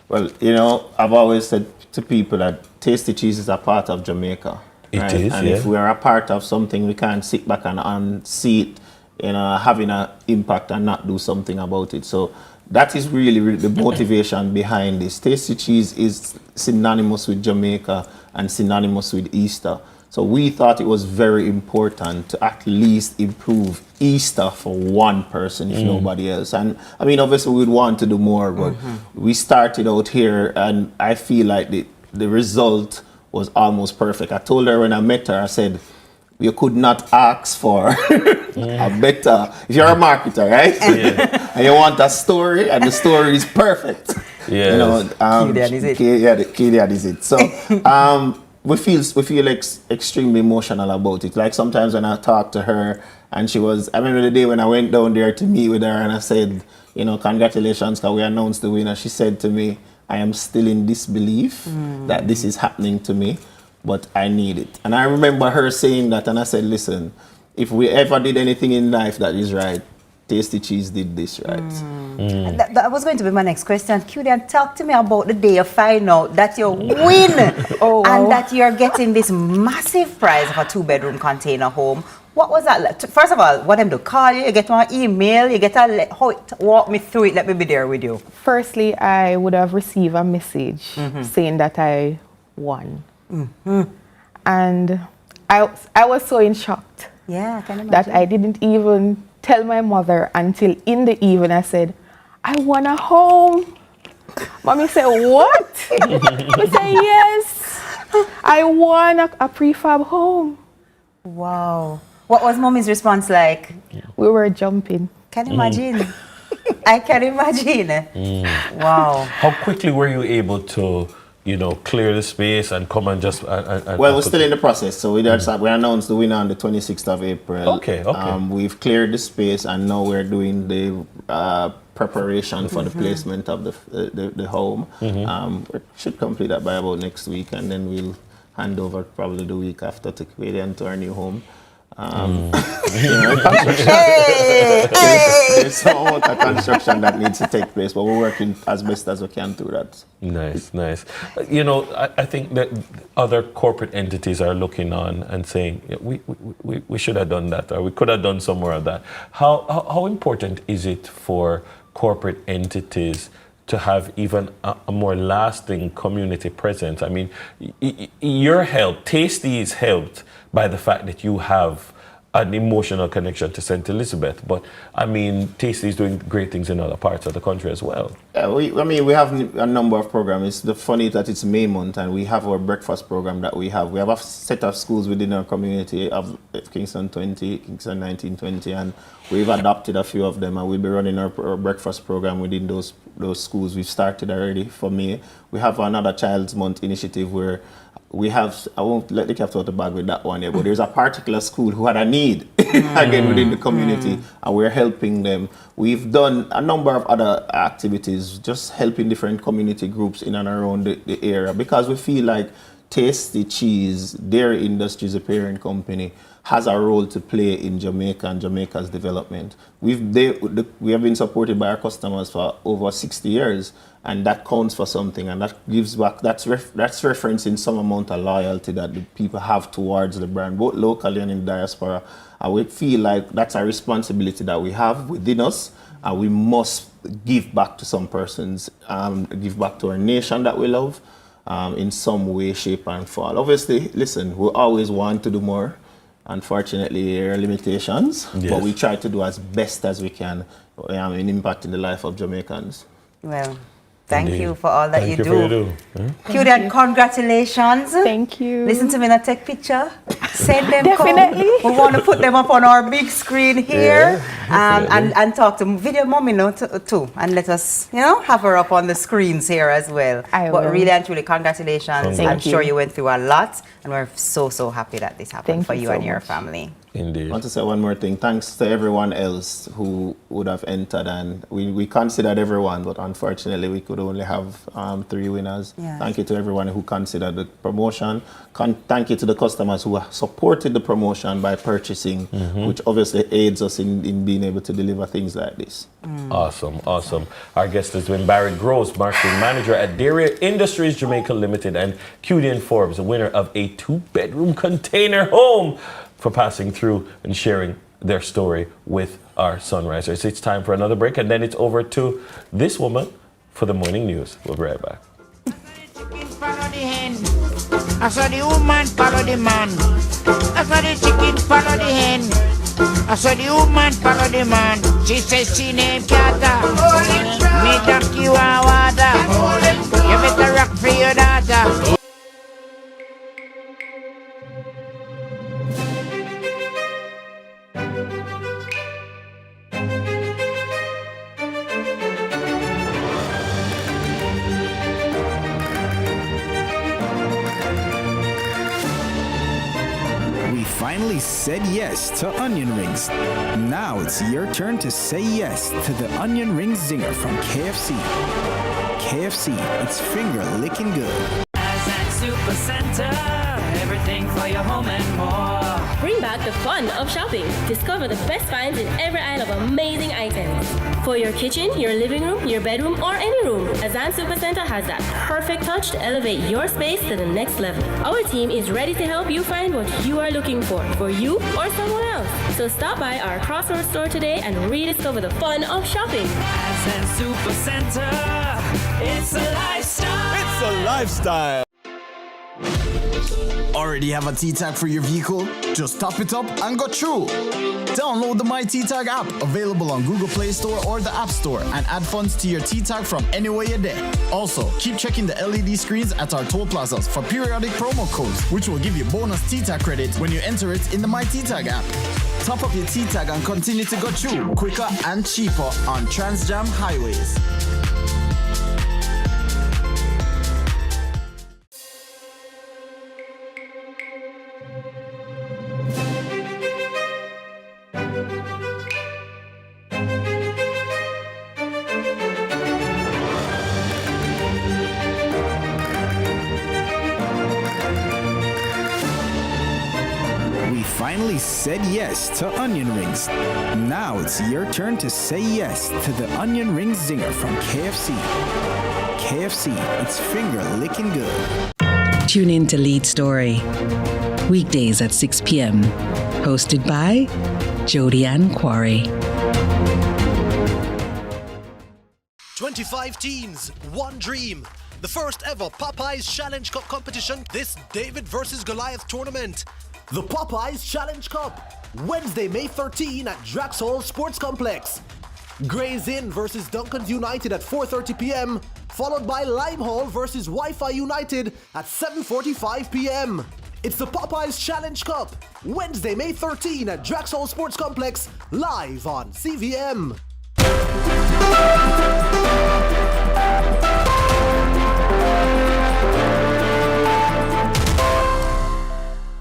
Well, you know, I've always said to people that Tasty Cheese is a part of Jamaica. It is, and yeah. if we are a part of something, we can't sit back and see it, you know, having an impact and not do something about it. So that is really the motivation behind this. Tasty Cheese is synonymous with Jamaica and synonymous with Easter. So we thought it was very important to at least improve Easter for one person, if nobody else. And I mean, obviously we'd want to do more, but we started out here and I feel like the result was almost perfect. I told her when I met her, I said, you could not ask for a better, if you're a marketer, right? Yeah. And you want a story and the story is perfect. Yeah. You know, Kilian is it. Kilian is it. So we feel extremely emotional about it. Like sometimes when I talk to her and she was, I remember the day when I went down there to meet with her and I said, you know, congratulations, because we announced the winner. She said to me, I am still in disbelief that this is happening to me, but I need it. And I remember her saying that, and I said, listen, if we ever did anything in life that is right, Tasty Cheese did this right. That was going to be my next question. Kilian, talk to me about the day you find out that you win and that you're getting this massive prize of a 2-bedroom container home. What was that like? First of all, what them do? Call you, you get one email, you get walk me through it, let me be there with you. Firstly, I would have received a message saying that I won. And I was so in shock I can imagine. that I didn't even tell my mother until in the evening. I said, I won a home. Mommy said, what? I said, yes, I won a prefab home. Wow. What was Mommy's response like? We were jumping. Can you imagine? I can imagine. Wow. How quickly were you able to, you know, clear the space and come and just... well, we're still in the process. So we announced the winner on the 26th of April. Okay. We've cleared the space and now we're doing the preparation for the placement of the home. We should complete that by about next week and then we'll hand over probably the week after to Kilian to our new home. There's some amount of construction that needs to take place, but we're working as best as we can through that. Nice. You know, I think that other corporate entities are looking on and saying, yeah, we should have done that, or we could have done some more of that. How important is it for corporate entities to have even a more lasting community presence? I mean, your help, Tasty is helped by the fact that you have an emotional connection to St. Elizabeth. But I mean, Tasty is doing great things in other parts of the country as well. We have a number of programs. It's the funny that it's May month and we have our breakfast program that we have. We have a set of schools within our community of Kingston 20, Kingston 1920, and we've adopted a few of them, and we'll be running our breakfast program within those schools. We've started already for May. We have another Child's Month initiative where we have, I won't let the cat out of the bag with that one yet, but there's a particular school who had a need again within the community, and we're helping them. We've done a number of other activities, just helping different community groups in and around the area, because we feel like Tasty Cheese, dairy industries, a parent company, has a role to play in Jamaica and Jamaica's development. We have been supported by our customers for over 60 years, and that counts for something, and that gives back, that's referencing some amount of loyalty that the people have towards the brand, both locally and in the diaspora. And we feel like that's a responsibility that we have within us, and we must give back to some persons, give back to our nation that we love, in some way, shape, and form. Obviously, listen, we always want to do more. Unfortunately, there are limitations, but we try to do as best as we can in impacting the life of Jamaicans. Well, thank you for all that you do. Thank you. Cutie, congratulations. Thank you. Listen to me and take picture. Send them. Definitely. We want to put them up on our big screen here, and talk to Video Mommy too, and let us, have her up on the screens here as well. But really and truly, congratulations. I'm sure you went through a lot, and we're so happy that this happened for you and your family. Indeed. I want to say one more thing. Thanks to everyone else who would have entered, and we considered everyone, but unfortunately we could only have 3 winners. Yeah. Thank you to everyone who considered the promotion. Thank you to the customers who supported the promotion by purchasing, which obviously aids us in being able to deliver things like this. Awesome. Our guest has been Barry Gross, Marketing Manager at Dairy Industries Jamaica Limited, and QDN Forbes, the winner of a 2-bedroom container home, for passing through and sharing their story with our Sunrisers. It's time for another break, and then it's over to this woman for the morning news. We'll be right back. Follow the hen. I saw the woman follow the man. I saw the chicken follow the hen. I saw the woman follow the man. She says she named Kata. Me donkey want water. You better rock for your daughter. Finally said yes to onion rings. Now it's your turn to say yes to the onion ring zinger from KFC. KFC, it's finger licking good. Super Center, everything for your home and more. Bring back the fun of shopping. Discover the best finds in every aisle of amazing items. For your kitchen, your living room, your bedroom, or any room, Azan Super Center has that perfect touch to elevate your space to the next level. Our team is ready to help you find what you are looking for you or someone else. So stop by our Crossroads store today and rediscover the fun of shopping. Azan Super Center, it's a lifestyle. It's a lifestyle. Already have a T-Tag for your vehicle? Just top it up and go through. Download the My T-Tag app, available on Google Play Store or the App Store, and add funds to your T-Tag from anywhere you're there. Also, keep checking the LED screens at our toll plazas for periodic promo codes, which will give you bonus T-Tag credit when you enter it in the My T-Tag app. Top up your T-Tag and continue to go through quicker and cheaper on Transjam highways. Finally said yes to onion rings. Now it's your turn to say yes to the onion ring zinger from KFC. KFC, it's finger licking good. Tune in to Lead Story, weekdays at 6 p.m. Hosted by Jody Ann Quarry. 25 teams, one dream. The first ever Popeyes Challenge Cup competition, this David versus Goliath tournament. The Popeyes Challenge Cup, Wednesday, May 13 at Draxall Sports Complex. Gray's Inn versus Duncan's United at 4:30 p.m., followed by Limehall versus Wi-Fi United at 7:45 p.m. It's the Popeyes Challenge Cup, Wednesday, May 13 at Draxall Sports Complex, live on CVM.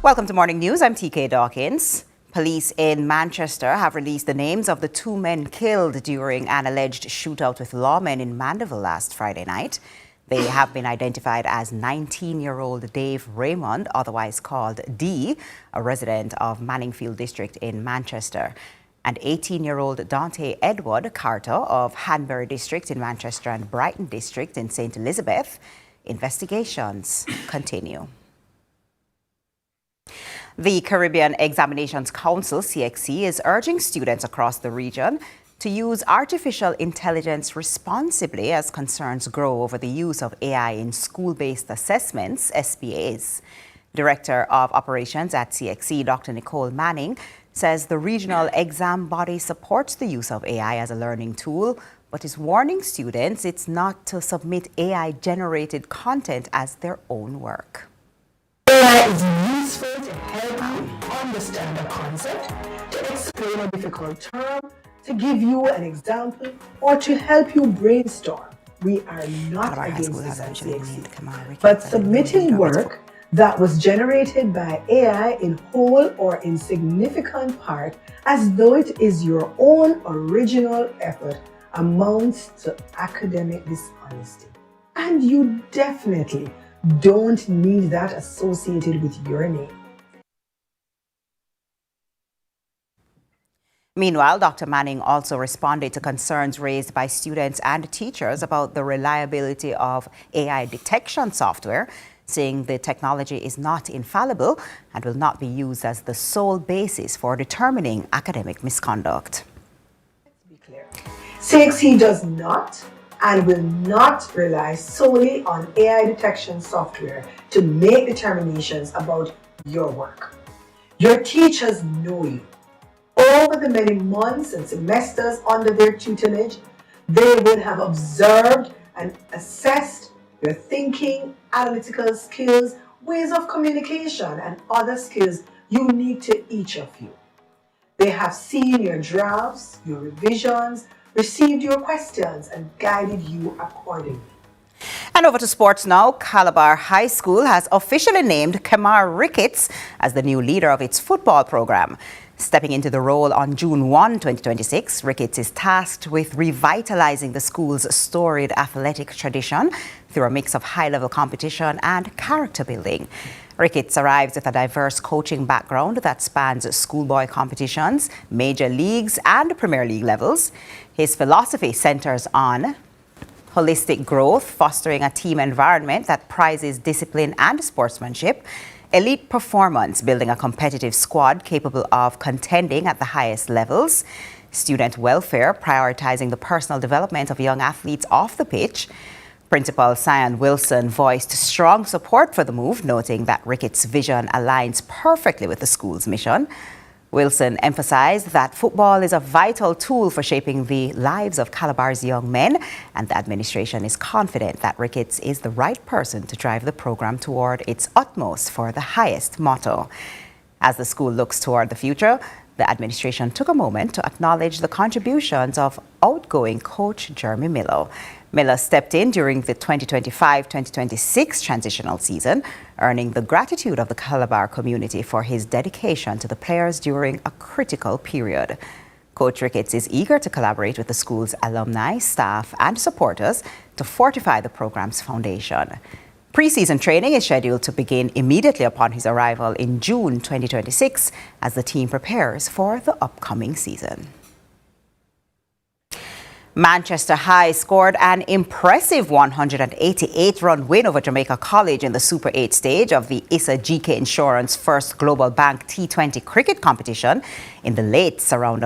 Welcome to Morning News. I'm TK Dawkins. Police in Manchester have released the names of the 2 men killed during an alleged shootout with lawmen in Mandeville last Friday night. They have been identified as 19-year-old Dave Raymond, otherwise called D, a resident of Manningfield District in Manchester, and 18-year-old Dante Edward Carter of Hanbury District in Manchester and Brighton District in St. Elizabeth. Investigations continue. The Caribbean Examinations Council, CXC, is urging students across the region to use artificial intelligence responsibly as concerns grow over the use of AI in school-based assessments, SBAs. Director of Operations at CXC, Dr. Nicole Manning, says the regional exam body supports the use of AI as a learning tool, but is warning students it's not to submit AI-generated content as their own work. AI is useful to help you understand a concept, to explain a difficult term, to give you an example, or to help you brainstorm. We are not against this at CXC, but submitting work that was generated by AI in whole or in significant part as though it is your own original effort amounts to academic dishonesty. And you definitely don't need that associated with your name. Meanwhile, Dr. Manning also responded to concerns raised by students and teachers about the reliability of AI detection software, saying the technology is not infallible and will not be used as the sole basis for determining academic misconduct. CXC does not and will not rely solely on AI detection software to make determinations about your work. Your teachers know you. Over the many months and semesters under their tutelage, they will have observed and assessed your thinking, analytical skills, ways of communication, and other skills unique to each of you. They have seen your drafts, your revisions, received your questions, and guided you accordingly. And over to sports now. Calabar High School has officially named Kemar Ricketts as the new leader of its football program. Stepping into the role on June 1, 2026, Ricketts is tasked with revitalizing the school's storied athletic tradition through a mix of high-level competition and character building. Ricketts arrives with a diverse coaching background that spans schoolboy competitions, major leagues, and Premier League levels. His philosophy centers on holistic growth, fostering a team environment that prizes discipline and sportsmanship, elite performance, building a competitive squad capable of contending at the highest levels, student welfare, prioritizing the personal development of young athletes off the pitch. Principal Cyan Wilson voiced strong support for the move, noting that Ricketts' vision aligns perfectly with the school's mission. Wilson emphasized that football is a vital tool for shaping the lives of Calabar's young men, and the administration is confident that Ricketts is the right person to drive the program toward its utmost for the highest motto. As the school looks toward the future, the administration took a moment to acknowledge the contributions of outgoing coach Jeremy Miller. Miller stepped in during the 2025-2026 transitional season, earning the gratitude of the Calabar community for his dedication to the players during a critical period. Coach Ricketts is eager to collaborate with the school's alumni, staff, and supporters to fortify the program's foundation. Pre-season training is scheduled to begin immediately upon his arrival in June 2026 as the team prepares for the upcoming season. Manchester High scored an impressive 188-run win over Jamaica College in the Super 8 stage of the ISA GK Insurance First Global Bank T20 cricket competition in the late round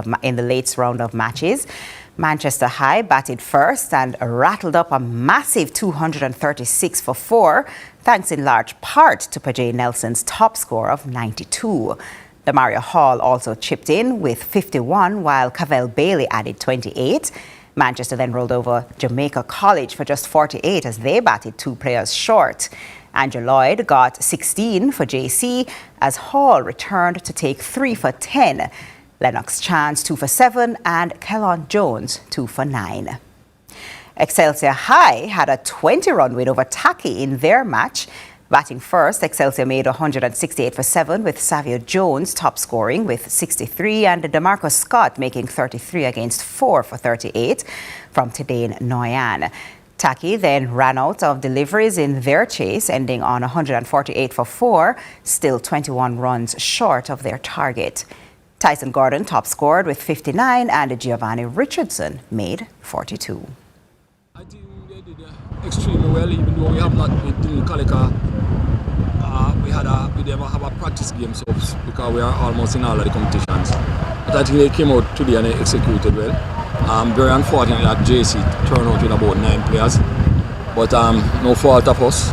of matches. Manchester High batted first and rattled up a massive 236 for 4, thanks in large part to Pajay Nelson's top score of 92. Demaria Hall also chipped in with 51, while Cavell Bailey added 28. Manchester then rolled over Jamaica College for just 48 as they batted 2 players short. Andrew Lloyd got 16 for JC as Hall returned to take 3 for 10. Lennox Chance 2 for 7 and Kellon Jones 2 for 9. Excelsior High had a 20-run win over Taki in their match. Batting first, Excelsior made 168 for 7 with Savio Jones top scoring with 63 and DeMarcus Scott making 33 against 4 for 38 from Tadane Noyan. Taki then ran out of deliveries in their chase, ending on 148 for 4, still 21 runs short of their target. Tyson Gordon top scored with 59 and Giovanni Richardson made 42. I think they did extremely well, even though we have not with Kalika. We never have a practice game so because we are almost in all of the competitions. But I think they came out today and they executed well. Very unfortunate that JC turned out with about 9 players. But no fault of us.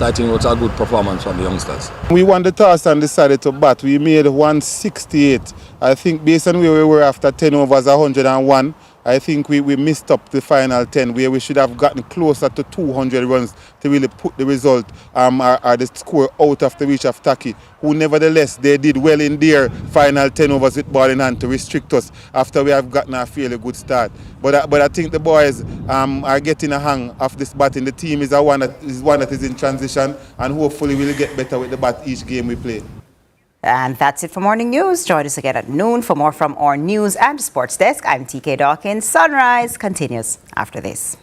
I think it was a good performance from the youngsters. We won the toss and decided to bat. We made 168. I think based on where we were after 10 overs, 101. I think we missed up the final 10 where we should have gotten closer to 200 runs to really put the result or the score out of the reach of Taki, who nevertheless they did well in their final 10 overs with ball in hand to restrict us after we have gotten a fairly good start. But I think the boys are getting a hang of this batting. The team is one that is in transition and hopefully we'll get better with the bat each game we play. And that's it for Morning News. Join us again at noon for more from our news and sports desk. I'm TK Dawkins. Sunrise continues after this.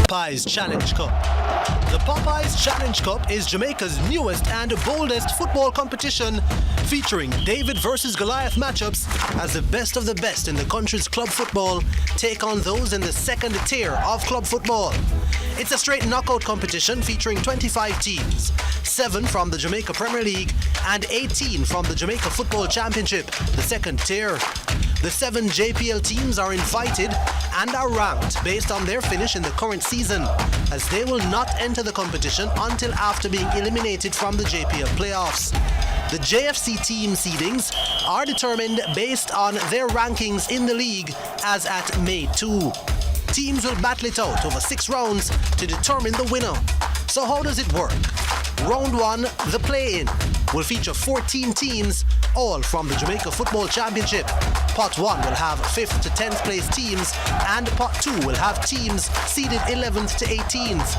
Popeyes Challenge Cup. The Popeyes Challenge Cup is Jamaica's newest and boldest football competition, featuring David versus Goliath matchups as the best of the best in the country's club football take on those in the second tier of club football. It's a straight knockout competition featuring 25 teams, 7 from the Jamaica Premier League and 18 from the Jamaica Football Championship, the second tier. The 7 JPL teams are invited and are ranked based on their finish in the current season, as they will not enter the competition until after being eliminated from the JPL playoffs. The JFC team seedings are determined based on their rankings in the league as at May 2. Teams will battle it out over 6 rounds to determine the winner. So how does it work? Round 1, the play-in, will feature 14 teams, all from the Jamaica Football Championship. Pot 1 will have 5th to 10th place teams, and Pot 2 will have teams seeded 11th to 18th.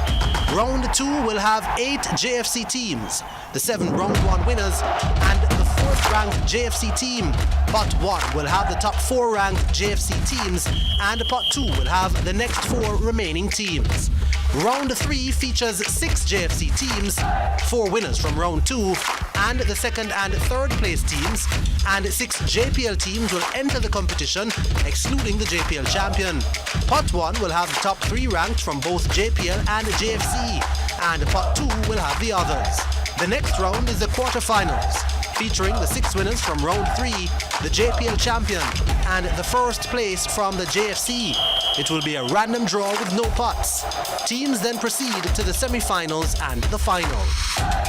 Round 2 will have 8 JFC teams, the 7 Round 1 winners, and the 4th ranked JFC team. Pot 1 will have the top 4 ranked JFC teams, and Pot 2 will have the next 4 remaining teams. Round 3 features 6 JFC teams, 4 winners from Round 2, and the 2nd and 3rd place teams, and 6 JPL teams will enter the competition, excluding the JPL champion. Pot 1 will have the top 3 ranked from both JPL and JFC, and Pot 2 will have the others. The next round is the quarterfinals, featuring the 6 winners from Round 3, the JPL champion, and the 1st place from the JFC. It will be a random draw with no pots. Teams then proceed to the semi-finals and the final.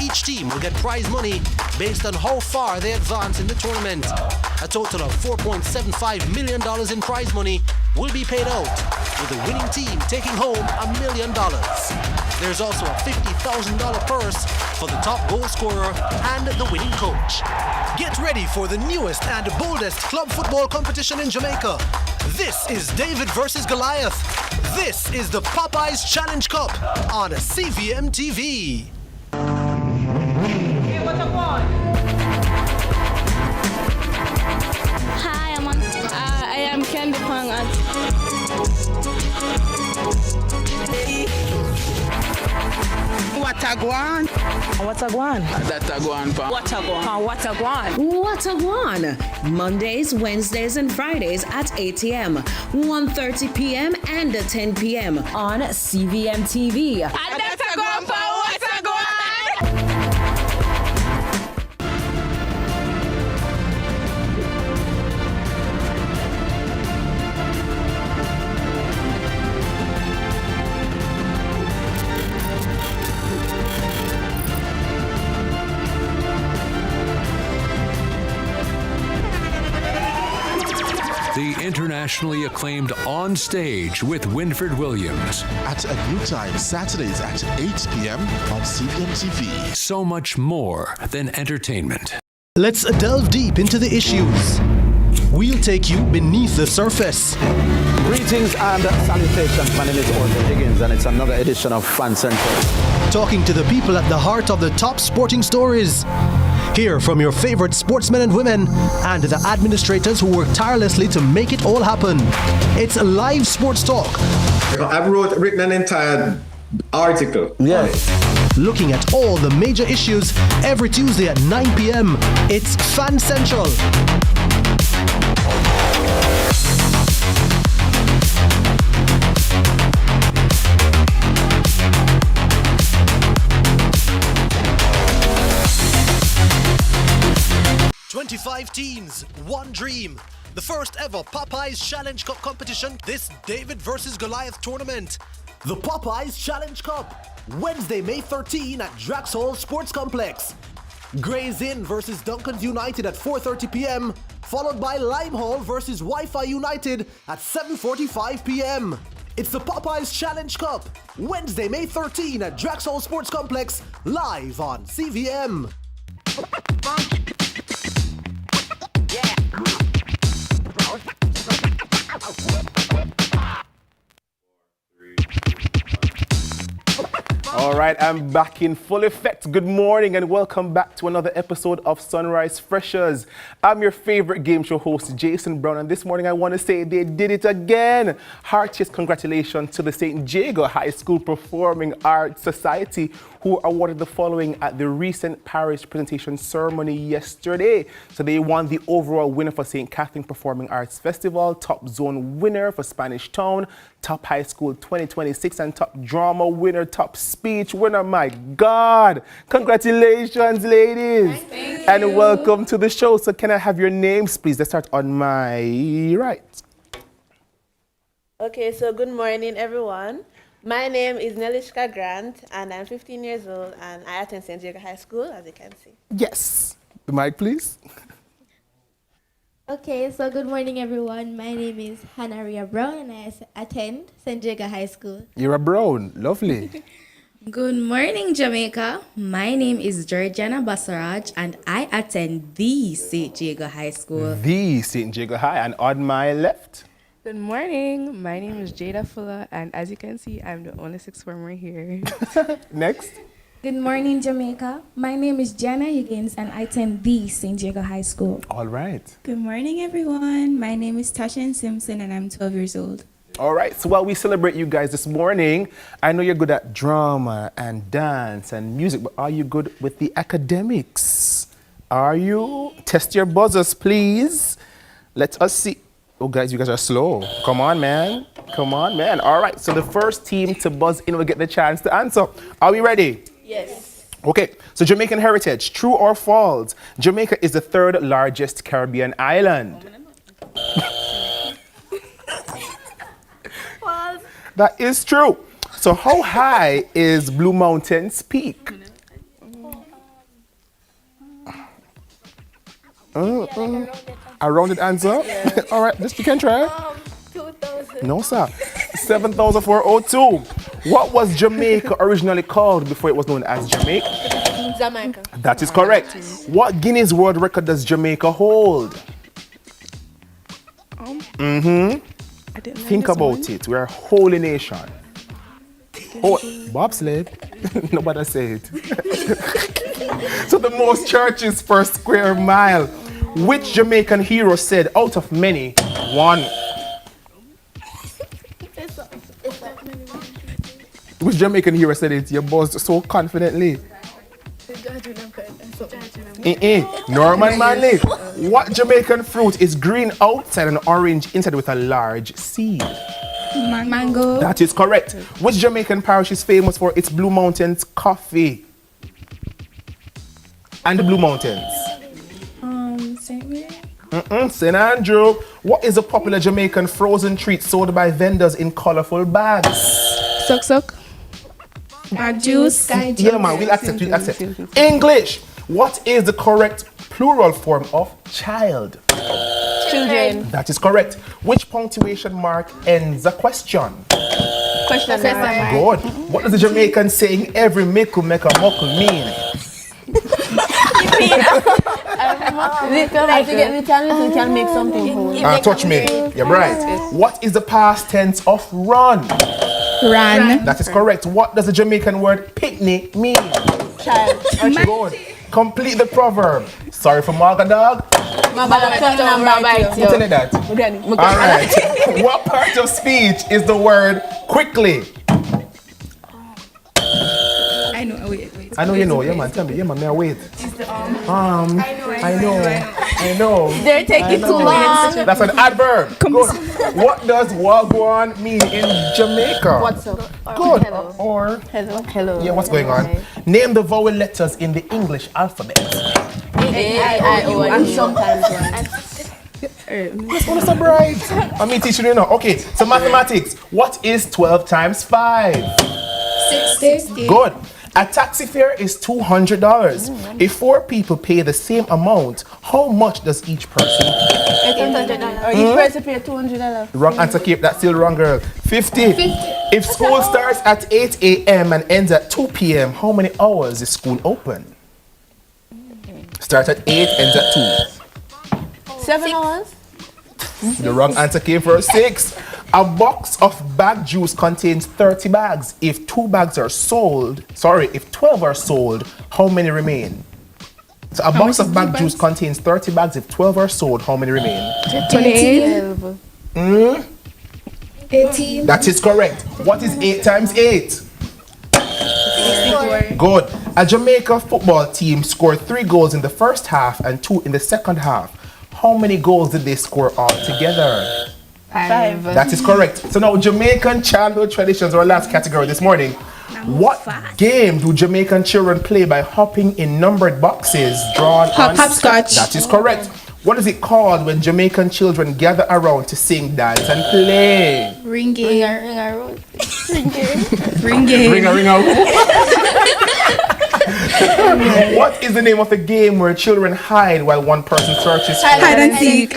Each team will get prize money based on how far they advance in the tournament. A total of $4.75 million in prize money will be paid out, with the winning team taking home $1 million. There's also a $50,000 purse for the top goal scorer and the winning coach. Get ready for the newest and boldest club football competition in Jamaica. This is David versus Goliath. This is the Popeyes Challenge Cup on CVM TV. Hi, I am Kendi Pangat. What a guan? What a guan? That a guan pa. What a guan? What a guan? What a guan! Mondays, Wednesdays, and Fridays at 8 a.m., 1:30 p.m., and 10 p.m. on CVM TV. That's a guan pa. What a guan? The internationally acclaimed On Stage with Winford Williams. At a new time, Saturdays at 8 p.m. on CVM TV. So much more than entertainment. Let's delve deep into the issues. We'll take you beneath the surface. Greetings and salutations. My name is Orville Higgins, and it's another edition of Fan Central. Talking to the people at the heart of the top sporting stories. Hear from your favorite sportsmen and women and the administrators who work tirelessly to make it all happen. It's live sports talk. I've written an entire article. Yeah. Looking at all the major issues every Tuesday at 9 p.m. It's Fan Central. "25 teams, one dream." The first ever Popeyes Challenge Cup competition, this David versus Goliath tournament. The Popeyes Challenge Cup, Wednesday, May 13 at Draxhall Sports Complex. Gray's Inn versus Duncan's United at 4:30 p.m., followed by Limehall versus Wi-Fi United at 7:45 p.m. It's the Popeyes Challenge Cup, Wednesday, May 13 at Draxhall Sports Complex, live on CVM. All right, I'm back in full effect. Good morning and welcome back to another episode of Sunrise Freshers. I'm your favorite game show host, Jason Brown, and this morning I want to say they did it again. Heartiest congratulations to the St. Jago High School Performing Arts Society, who awarded the following at the recent Parish presentation ceremony yesterday. So they won the overall winner for St. Catherine Performing Arts Festival, top zone winner for Spanish Town, top high school 2026, and top drama winner, top speech winner. My God, congratulations, ladies. And welcome to the show. So can I have your names, please? Let's start on my right. Okay, so good morning, everyone. My name is Nelishka Grant, and I'm 15 years old, and I attend St. Jago High School, as you can see. Yes. The mic, please. Okay, so good morning, everyone. My name is Hannah Ria Brown, and I attend St. Jago High School. You're a Brown. Lovely. Good morning, Jamaica. My name is Georgiana Basaraj, and I attend the St. Jago High School. The St. Jago High. And on my left. Good morning. My name is Jada Fuller, and as you can see, I'm the only sixth former here. Next. Good morning, Jamaica. My name is Jana Higgins, and I attend the St. Jago High School. All right. Good morning, everyone. My name is Tashan Simpson, and I'm 12 years old. All right, so while we celebrate you guys this morning, I know you're good at drama and dance and music, but are you good with the academics? Are you? Test your buzzers, please. Let us see. Oh, guys, you guys are slow. Come on, man. Come on, man. All right, so the first team to buzz in will get the chance to answer. Are we ready? Yes. Okay, so Jamaican heritage, true or false? Jamaica is the third largest Caribbean island. False. That is true. So how high is Blue Mountain's peak? A rounded answer? Yeah. All right, this you can try. 2,000. No, sir. 7,402. What was Jamaica originally called before it was known as Jamaica? Jamaica. That is correct. What Guinness World Record does Jamaica hold? Think about it. We're a holy nation. Oh, bobsled. Nobody say it. So the most churches per square mile. Which Jamaican hero said, out of many, one? Which Jamaican hero said it? You buzzed so confidently. Norman Manley. What Jamaican fruit is green outside and orange inside with a large seed? Mango. That is correct. Which Jamaican parish is famous for its Blue Mountains coffee? And the Blue Mountains. St. Mary. St. Andrew. What is a popular Jamaican frozen treat sold by vendors in colorful bags? Suck. Juice. Yeah, man, we'll accept. English. What is the correct plural form of child? Children. That is correct. Which punctuation mark ends a question? Question mark. Good. What does the Jamaican saying every mickle make a muckle mean? We can make something whole. Touch me. You're right. What is the past tense of run? Run. That is correct. What does the Jamaican word picnic mean? Child. Good. Complete the proverb. Sorry for Marga Dog. Tell you that. All right. What part of speech is the word quickly? I know. Wait. I know you know. Yeah, man. Tell me. Yeah, man. May I wait? I know. They're taking too long. That's an adverb. Good. What does wagwan mean in Jamaica? What's up? Good. Hello. Or hello. Yeah, what's going on? Name the vowel letters in the English alphabet. A-I-O and sometimes What's so bright? I mean, teaching you now. Okay, so mathematics. What is 12 times 5? 60. Good. A taxi fare is $200. If 4 people pay the same amount, how much does each person pay? $800. Each person pay $200. Wrong answer, Cape. That's still wrong, girl. 50. If school starts at 8 a.m. and ends at 2 p.m., how many hours is school open? Start at 8, ends at 2. 7 hours? The wrong answer came for 6. A box of bag juice contains 30 bags. If 12 are sold, how many remain? So a box of bag juice contains 30 bags. If 12 are sold, how many remain? 28. 18. That is correct. What is 8 times 8? 64. Good. A Jamaica football team scored 3 goals in the first half and 2 in the second half. How many goals did they score altogether? 5. That is correct. So now Jamaican childhood traditions, our last category this morning. What game do Jamaican children play by hopping in numbered boxes drawn on hopscotch? That is correct. What is it called when Jamaican children gather around to sing, dance, and play? Ring game. What is the name of a game where children hide while one person searches for Hide and seek.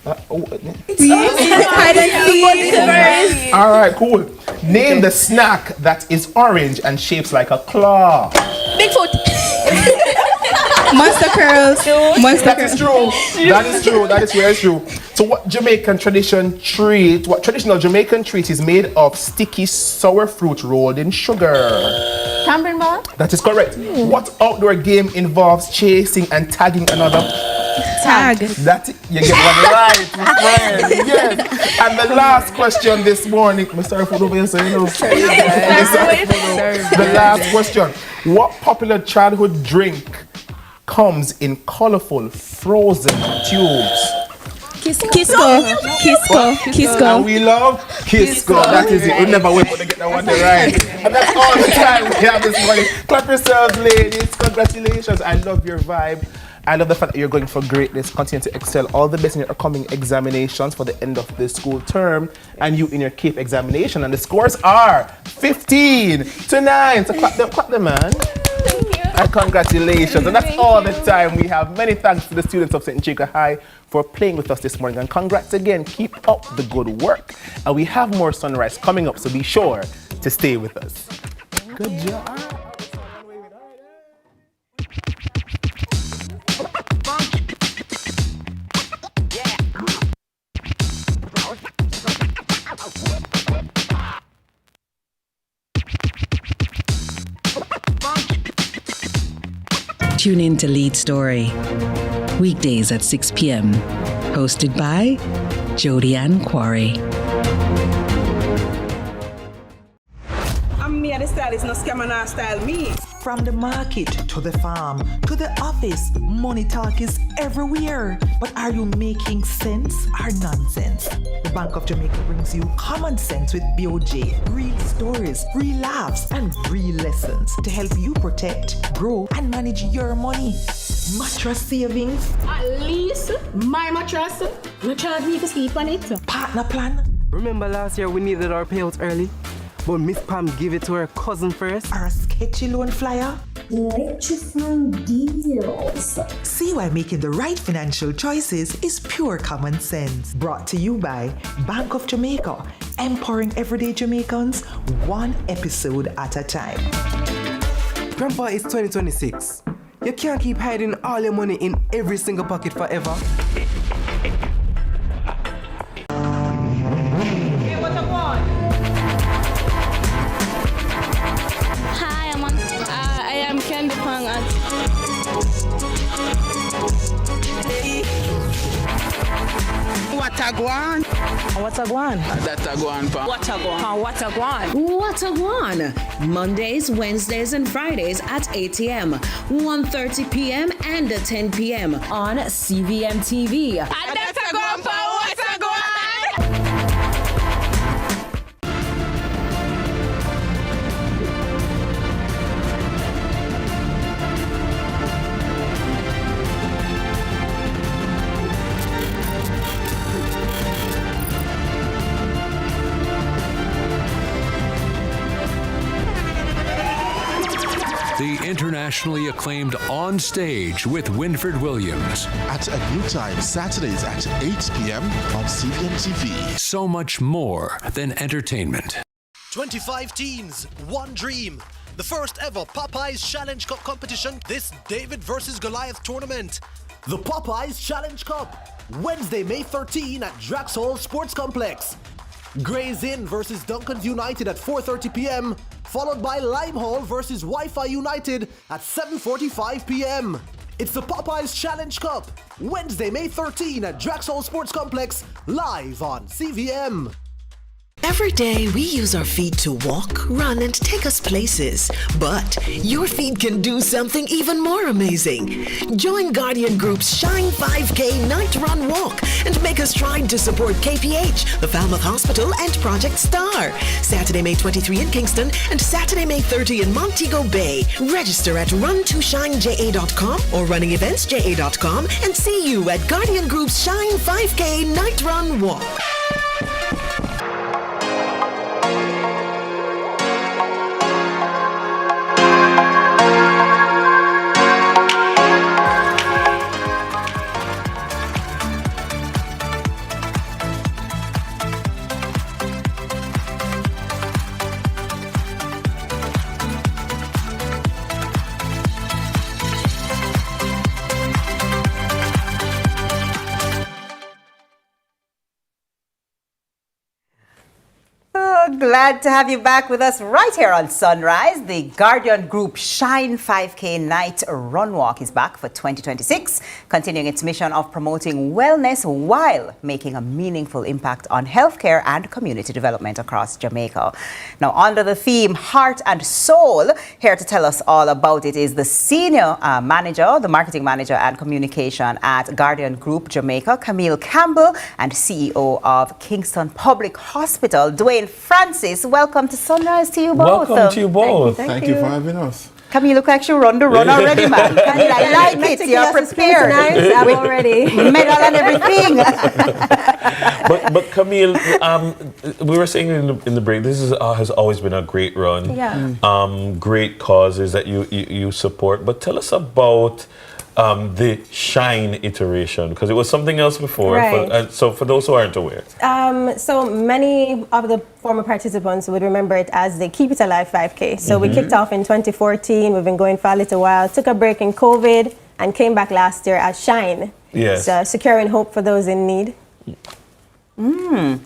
Hide and seek. All right, cool. Name the snack that is orange and shapes like a claw. Bigfoot. Monster curls. That is true. That is very true. So what traditional Jamaican treat is made of sticky sour fruit rolled in sugar? Tambourine ball? That is correct. What outdoor game involves chasing and tagging another? Tag. That you get one right, my friend. Yes. And the last question this morning. I'm sorry for the way you say no. The last question. What popular childhood drink comes in colorful frozen tubes? Kisco. And we love Kisco. That is it. We never wait to get that one right. And that's all the time we have this morning. Clap yourselves, ladies. Congratulations. I love your vibe. I love the fact that you're going for greatness. Continue to excel. All the best in your upcoming examinations for the end of the school term. And you in your CAPE examination. And the scores are 15-9. So clap them, man. And congratulations. And that's all the time we have. Many thanks to the students of St. Jacob High for playing with us this morning. And congrats again. Keep up the good work. And we have more Sunrise coming up, so be sure to stay with us. Good job. Tune in to Lead Story, weekdays at 6 p.m. Hosted by Jody Ann Quarry. I'm Mia the Stallion. it's no scam and our style me. From the market to the farm to the office, money talk is everywhere. But are you making sense or nonsense? The Bank of Jamaica brings you common sense with BOJ. Real stories, real laughs, and real lessons to help you protect, grow, and manage your money. Mattress savings. At least my mattress, no charge me to sleep on it. Partner plan. Remember last year we needed our payouts early, but Miss Pam gave it to her cousin first. Or a sketchy loan flyer. Electrifying deals. See why making the right financial choices is pure common sense. Brought to you by Bank of Jamaica, empowering everyday Jamaicans one episode at a time. Grandpa, it's 2026. You can't keep hiding all your money in every single pocket forever. Hey, what up, one? Hi, I am Candy Pang at What a guan? What a guan? That's a guan, pa. What a guan? What a guan? What a one! Mondays, Wednesdays, and Fridays at 8 a.m., 1:30 p.m., and 10 p.m. on CVMTV. And that's a guan, pa. What a guan? The internationally acclaimed On Stage with Winfred Williams. At a new time, Saturdays at 8 p.m. on CVMTV. So much more than entertainment. 25 teams, one dream. The first ever Popeyes Challenge Cup competition, this David versus Goliath tournament. The Popeyes Challenge Cup, Wednesday, May 13 at Draxhall Sports Complex. Gray's Inn versus Duncan's United at 4:30 p.m. followed by Limehall versus Wi-Fi United at 7:45 p.m. It's the Popeyes Challenge Cup, Wednesday, May 13 at Draxhall Sports Complex, live on CVM. Every day we use our feet to walk, run, and take us places. But your feet can do something even more amazing. Join Guardian Group's Shine 5K Night Run Walk and make a stride to support KPH, the Falmouth Hospital, and Project Star. Saturday, May 23 in Kingston and Saturday, May 30 in Montego Bay. Register at run2shineja.com or runningeventsja.com and see you at Guardian Group's Shine 5K Night Run Walk. Glad to have you back with us right here on Sunrise. The Guardian Group Shine 5K Night Run Walk is back for 2026, continuing its mission of promoting wellness while making a meaningful impact on healthcare and community development across Jamaica. Now, under the theme Heart and Soul, here to tell us all about it is the Senior Manager, the Marketing Manager and Communication at Guardian Group Jamaica, Camille Campbell, and CEO of Kingston Public Hospital, Dwayne Francis. Welcome to Sunrise to you both. Welcome to you both. Thank you for having us. Camille, you look like you run the run already, man. I like it. You're prepared. I'm already. Medal and everything. But Camille, we were saying in the break, this has always been a great run. Yeah. Great causes that you support. But tell us about the Shine iteration, because it was something else before. Right. So for those who aren't aware. So many of the former participants would remember it as the Keep It Alive 5K. So we kicked off in 2014. We've been going for a little while. Took a break in COVID and came back last year as Shine. Yes. So securing hope for those in need. You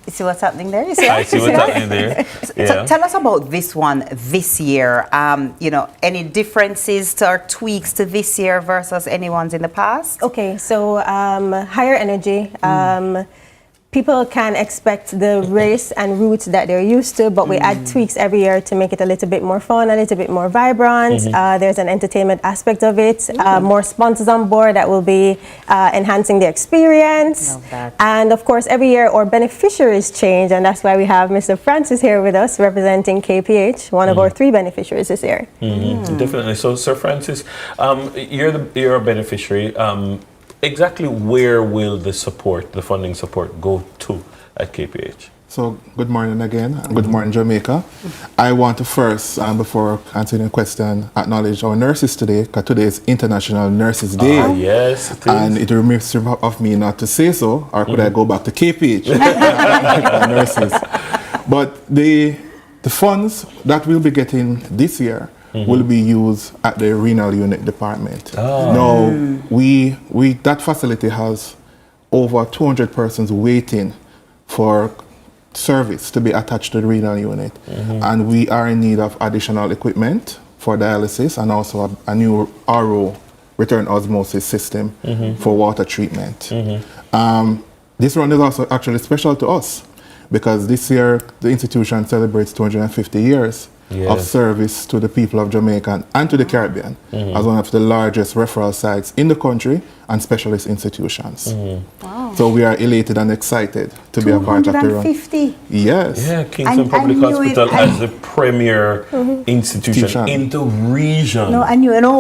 see what's happening there? I see what's happening there. Yeah. So tell us about this one this year. Any differences or tweaks to this year versus any ones in the past? Okay, so higher energy. people can expect the race and routes that they're used to, but we add tweaks every year to make it a little bit more fun, a little bit more vibrant. There's an entertainment aspect of it, more sponsors on board that will be enhancing the experience. Love that. And of course, every year our beneficiaries change, and that's why we have Mr. Francis here with us representing KPH, one of our 3 beneficiaries this year. Definitely. So, Sir Francis, you're a beneficiary. Exactly where will the support, the funding support, go to at KPH? So, good morning again. Good morning, Jamaica. I want to first, before answering the question, acknowledge our nurses today, because today is International Nurses Day. Yes, it is. And it remains of me not to say so, or could I go back to KPH? Nurses. But the funds that we'll be getting this year will be used at the renal unit department. Now, that facility has over 200 persons waiting for service to be attached to the renal unit. And we are in need of additional equipment for dialysis and also a new RO, return osmosis system, for water treatment. This run is also actually special to us because this year the institution celebrates 250 years of service to the people of Jamaica and to the Caribbean as one of the largest referral sites in the country and specialist institutions. Wow. So we are elated and excited to be a part of the run. 250? Yes. Yeah, Kingston Public Hospital as the premier institution in the region. No, and you know,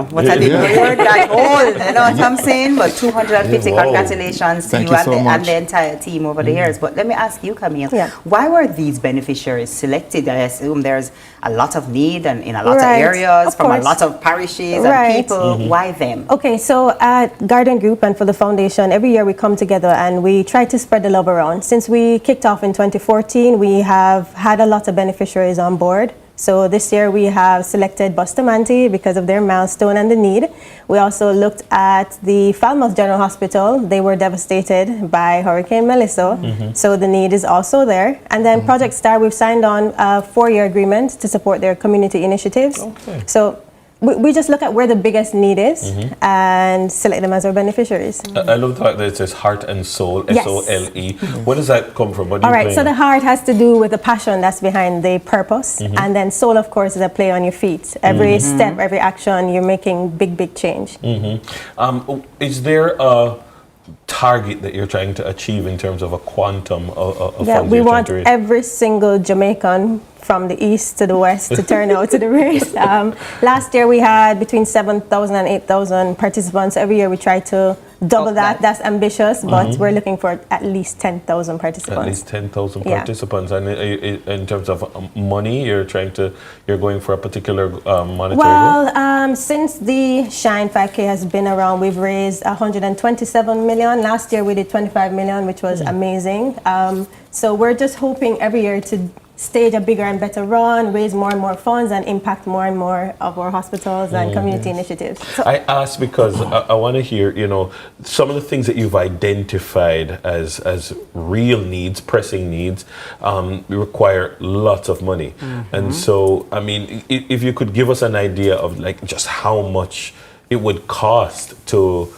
what I didn't hear that old, you know what I'm saying? But 250, congratulations to you, and the entire team over the years. But let me ask you, Camille, why were these beneficiaries selected? I assume there's a lot of need and in a lot of areas from a lot of parishes and people. Why them? Okay, so at Guardian Group and for the foundation, every year we come together and we try to spread the love around. Since we kicked off in 2014, we have had a lot of beneficiaries on board. So this year we have selected Bustamante because of their milestone and the need. We also looked at the Falmouth General Hospital. They were devastated by Hurricane Melissa, so the need is also there. And then Project Star, we've signed on a 4-year agreement to support their community initiatives. So we just look at where the biggest need is and select them as our beneficiaries. I love the fact that it says heart and soul, S-O-L-E. Where does that come from? What do you All right, so the heart has to do with the passion that's behind the purpose. And then soul, of course, is a play on your feet. Every step, every action, you're making big change. Is there a target that you're trying to achieve in terms of a quantum of funds we want every single Jamaican from the east to the west to turn out to the race. Last year we had between 7,000 and 8,000 participants. Every year we try to double that. That's ambitious, but we're looking for at least 10,000 participants. At least 10,000 participants. And in terms of money, you're going for a particular monetary goal? Since the Shine 5K has been around, we've raised 127 million. Last year we did 25 million, which was amazing. So we're just hoping every year to stage a bigger and better run, raise more and more funds, and impact more and more of our hospitals and community initiatives. So I ask because I want to hear, some of the things that you've identified as real needs, pressing needs, require lots of money. And so, I mean, if you could give us an idea of just how much it would cost to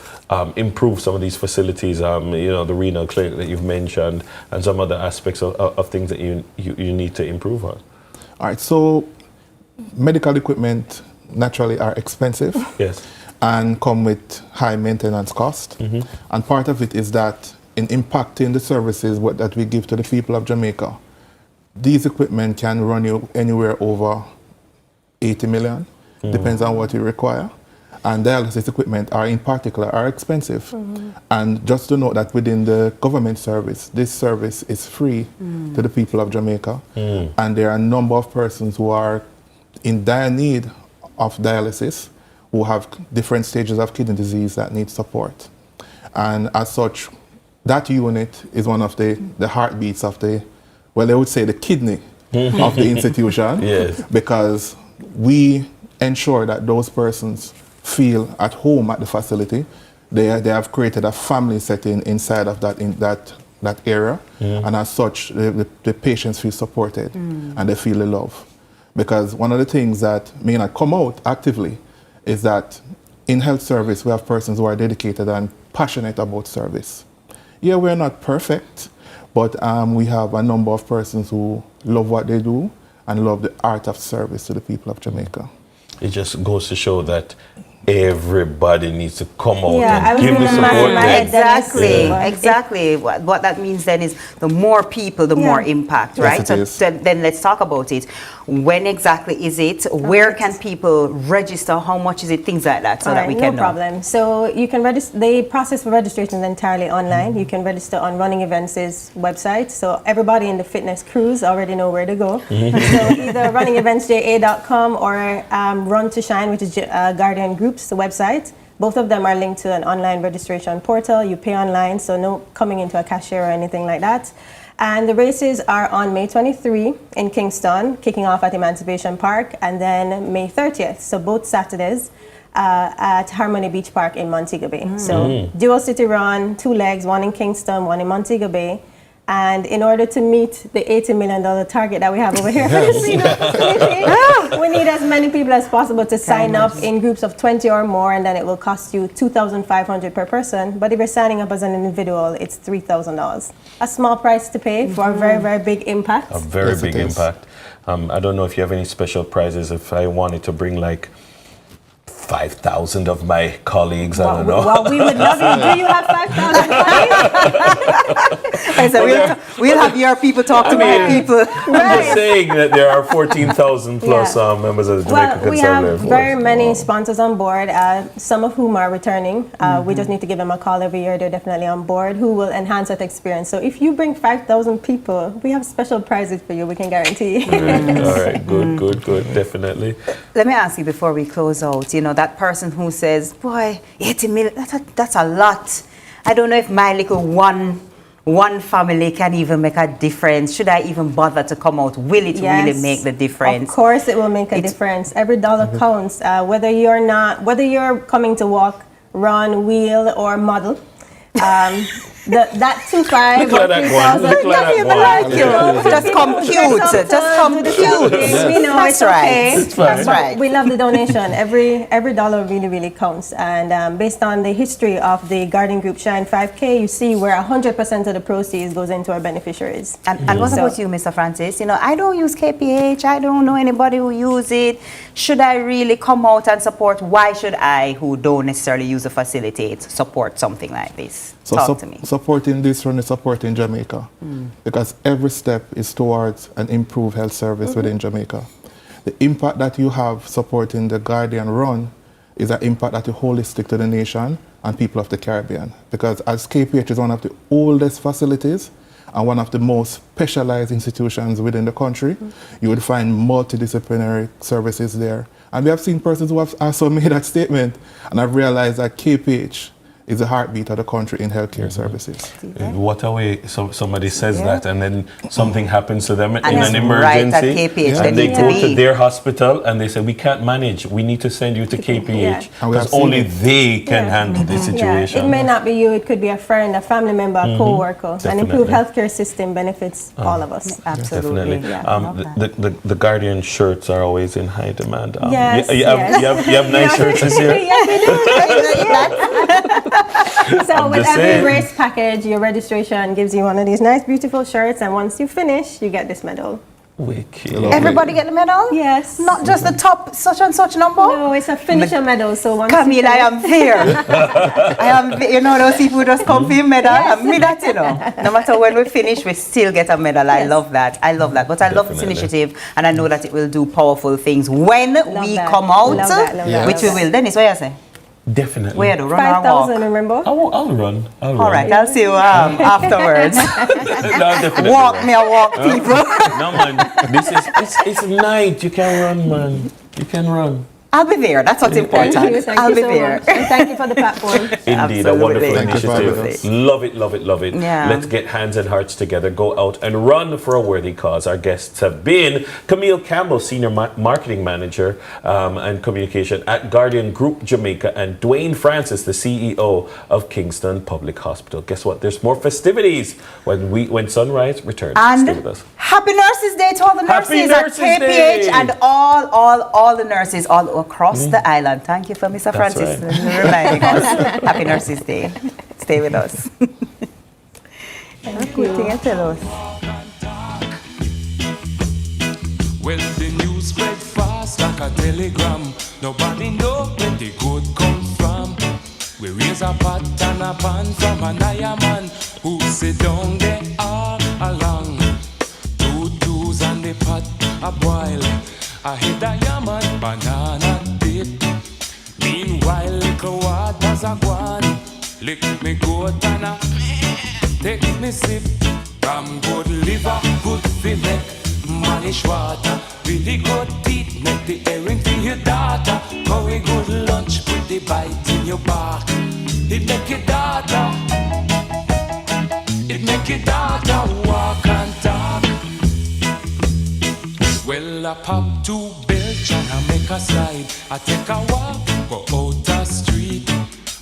improve some of these facilities, the renal clinic that you've mentioned, and some other aspects of things that you need to improve on. All right, so medical equipment naturally are expensive. Yes. And come with high maintenance cost. And part of it is that in impacting the services that we give to the people of Jamaica, these equipment can run you anywhere over 80 million, depends on what you require. And dialysis equipment in particular are expensive. And just to note that within the government service, this service is free to the people of Jamaica. And there are a number of persons who are in dire need of dialysis, who have different stages of kidney disease that need support. And as such, that unit is one of the heartbeats of they would say the kidney of the institution. Yes. Because we ensure that those persons feel at home at the facility. They have created a family setting inside of that area, and as such, the patients feel supported and they feel the love. Because one of the things that may not come out actively is that in health service we have persons who are dedicated and passionate about service. Yeah, we're not perfect, But we have a number of persons who love what they do and love the art of service to the people of Jamaica. It just goes to show that everybody needs to come out Yeah, and give the support. Exactly. What that means then is the more people, the more impact, right? Yes, it is. So then let's talk about it. When exactly is it? Where can people register? How much is it? Things like that, so that we can know. No problem. So you can register. The process for registration is entirely online. You can register on Running Events' website. So everybody in the fitness crews already know where to go. So either runningeventsja.com or Run to Shine, which is Guardian Group's website. Both of them are linked to an online registration portal. You pay online, so no coming into a cashier or anything like that. And the races are on May 23 in Kingston, kicking off at Emancipation Park, and then May 30th, so both Saturdays, at Harmony Beach Park in Montego Bay. So dual city run, 2 legs, one in Kingston, one in Montego Bay. And in order to meet the $80 million target that we have over here for the facility, we need as many people as possible to sign up in groups of 20 or more, and then it will cost you $2,500 per person. But if you're signing up as an individual, it's $3,000. A small price to pay for a very, very big impact. A very big impact. I don't know if you have any special prizes. If I wanted to bring like 5,000 of my colleagues, I don't know. Well, we would love you. Do you have 5,000 colleagues? I said, we'll have your people talk to my people. I'm just saying that there are 14,000 plus members of the Jamaica Well, we have Conservative Force. very many sponsors on board, some of whom are returning. We just need to give them a call every year. They're definitely on board, who will enhance that experience. So if you bring 5,000 people, we have special prizes for you, we can guarantee. All right, good, definitely. Let me ask you before we close out, that person who says, boy, 80 million, that's a lot. I don't know if my little one family can even make a difference. Should I even bother to come out? Will it really make the difference? Of course it will make a difference. Every dollar counts. Whether you're coming to walk, run, wheel, or model. That 2,500 or 3,000. Just come cute. Just come cute. We know it's okay. That's right. We love the donation. Every dollar really, really counts. And based on the history of the Guardian Group Shine 5K, you see where 100% of the proceeds goes into our beneficiaries. And what about you, Mr. Francis? I don't use KPH. I don't know anybody who use it. Should I really come out and support? Why should I, who don't necessarily use a facilitate, support something like this? So Talk to me. Supporting this run is supporting Jamaica, because every step is towards an improved health service within Jamaica. The impact that you have supporting the Guardian run is an impact that is holistic to the nation and people of the Caribbean, because as KPH is one of the oldest facilities and one of the most specialized institutions within the country, you would find multidisciplinary services there. And we have seen persons who have also made that statement, and I've realized that KPH is the heartbeat of the country in healthcare services. What a way somebody says that, and then something happens to them in it's an emergency, right at KPH and they go to their hospital and they say, we can't manage, we need to send you to KPH, because only they can handle the situation. It may not be you, it could be a friend, a family member, a co-worker. An improved healthcare system benefits all of us. Absolutely. The Guardian shirts are always in high demand. Yes, you have nice shirts this year? Yes, we do. So with every race package, your registration gives you one of these nice, beautiful shirts, and once you finish, you get this medal. Wicked. Everybody get the medal? Yes. Not just the top such and such number? No, it's a finisher medal. So once Camille, I am there. I am there. Those people who just come for your medal. Yes. And me that, No matter when we finish, we still get a medal. I love that. But I love this initiative, and I know that it will do powerful things when we come out, which we will. Dennis, what you say? Definitely. Where to run or walk? 5,000, remember? I'll run. All right, I'll see you afterwards. No, walk people. No, man. It's night. You can run, man. You can run. I'll be there. That's what's important. I'll be there. And thank you for the platform. Indeed, a wonderful initiative. Absolutely. Love it. Yeah. Let's get hands and hearts together. Go out and run for a worthy cause. Our guests have been Camille Campbell, Senior Marketing Manager and Communication at Guardian Group Jamaica, and Dwayne Francis, the CEO of Kingston Public Hospital. Guess what? There's more festivities when Sunrise returns. And stay with us. Happy Nurses Day to all the nurses at KPH and all the nurses all across the island. Thank you for Mr. Francis reminding us. Happy Nurses Day. Stay with us. Good thing you tell us. Well, the news spread fast like a telegram. Nobody know where the good come from. We raise a pot and a pan from an iron man who sit down there all along. 2 twos and the pot a boil. I hit a yaman banana dip. Meanwhile, little waters a gone. Lick me goat and a take me sip. From good liver, good fillet. Manish water, really good teeth, make the earring for your daughter. Very good lunch, put the bite in your back. It make your daughter, walk and talk. Well, I pop 2 belch and I make a slide. I take a walk, go out the street.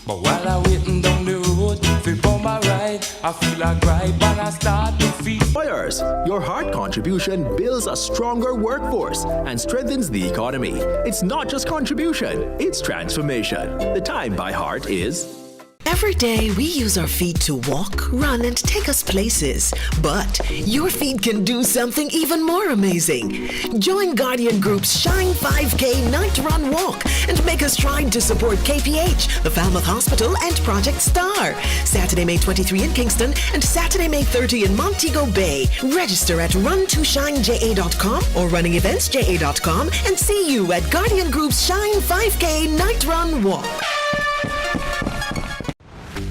But while I waiting down the road, for my ride, I feel a gripe and I start to feel. Employers, your heart contribution builds a stronger workforce and strengthens the economy. It's not just contribution, it's transformation. The time by heart is... Every day we use our feet to walk, run, and take us places. But your feet can do something even more amazing. Join Guardian Group's Shine 5K Night Run Walk and make a stride to support KPH, the Falmouth Hospital, and Project STAR. Saturday, May 23 in Kingston and Saturday, May 30 in Montego Bay. Register at run2shineja.com or runningeventsja.com and see you at Guardian Group's Shine 5K Night Run Walk.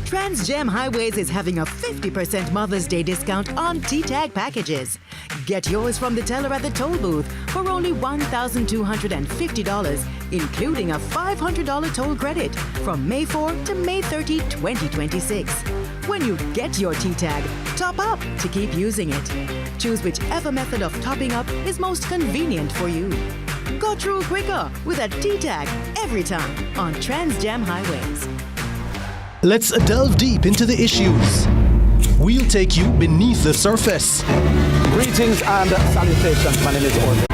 Transgem Highways is having a 50% Mother's Day discount on T-Tag packages. Get yours from the teller at the toll booth for only $1,250, including a $500 toll credit from May 4 to May 30, 2026. When you get your T-Tag, top up to keep using it. Choose whichever method of topping up is most convenient for you. Go through quicker with a T-Tag every time on Transgem Highways. Let's delve deep into the issues. We'll take you beneath the surface. Greetings and salutations. My name is Orville.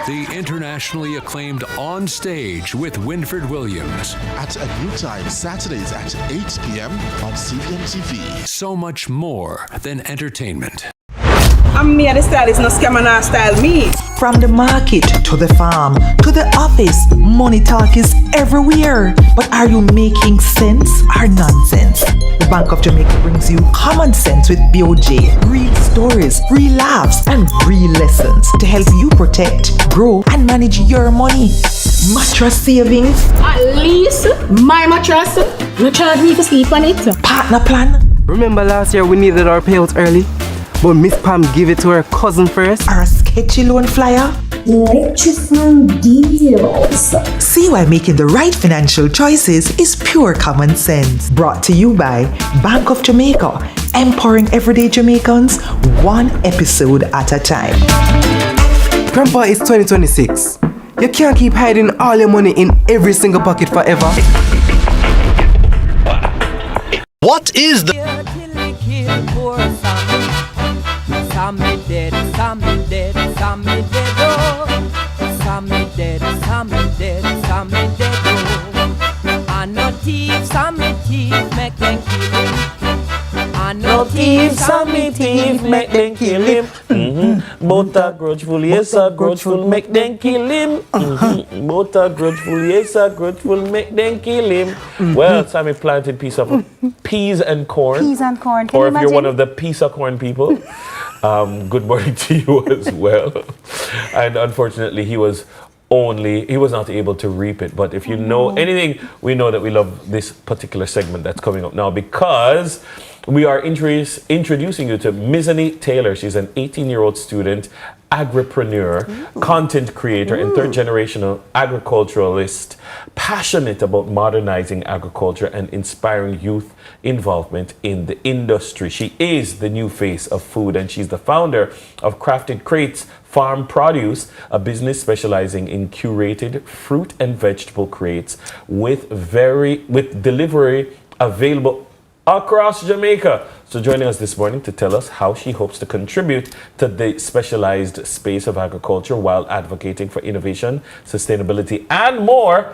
The internationally acclaimed On Stage with Winfred Williams. At a new time, Saturdays at 8 p.m. on CVM TV. So much more than entertainment. I'm me the stylist, no scam and style me. From the market to the farm to the office, money talk is everywhere. But are you making sense or nonsense? The Bank of Jamaica brings you common sense with BOJ. Real stories, real laughs, and real lessons to help you protect, grow, and manage your money. Mattress savings. At least my mattress, no charge me for sleep on it. Partner plan. Remember last year we needed our payouts early? But Miss Pam gave it to her cousin first. Or a sketchy loan flyer. Electrifying deals. See why making the right financial choices is pure common sense. Brought to you by Bank of Jamaica, empowering everyday Jamaicans one episode at a time. Grandpa, it's 2026. You can't keep hiding all your money in every single pocket forever. What is the... Some me dead, some me dead, some me dead, oh. Some me dead, some me dead, some me dead, oh. And no thief, some me thief, make them kill him. And no thief, some me thief, make them kill him. Both are grudgeful, yes, are grudgeful, make them kill him. Both are grudgeful, yes, are grudgeful, make them kill him. Well, Sammy planted piece of peas and corn. Peas and corn. Or if you're one of the piece of corn people, good morning to you as well. And unfortunately, he was not able to reap it. But if you know anything, we know that we love this particular segment that's coming up now, because we are introducing you to Mizani Taylor. She's an 18-year-old student, agripreneur, content creator, and third-generational agriculturalist, passionate about modernizing agriculture and inspiring youth involvement in the industry. She is the new face of food, and she's the founder of Crafted Crates Farm Produce, a business specializing in curated fruit and vegetable crates with delivery available across Jamaica. So joining us this morning to tell us how she hopes to contribute to the specialized space of agriculture while advocating for innovation, sustainability, and more,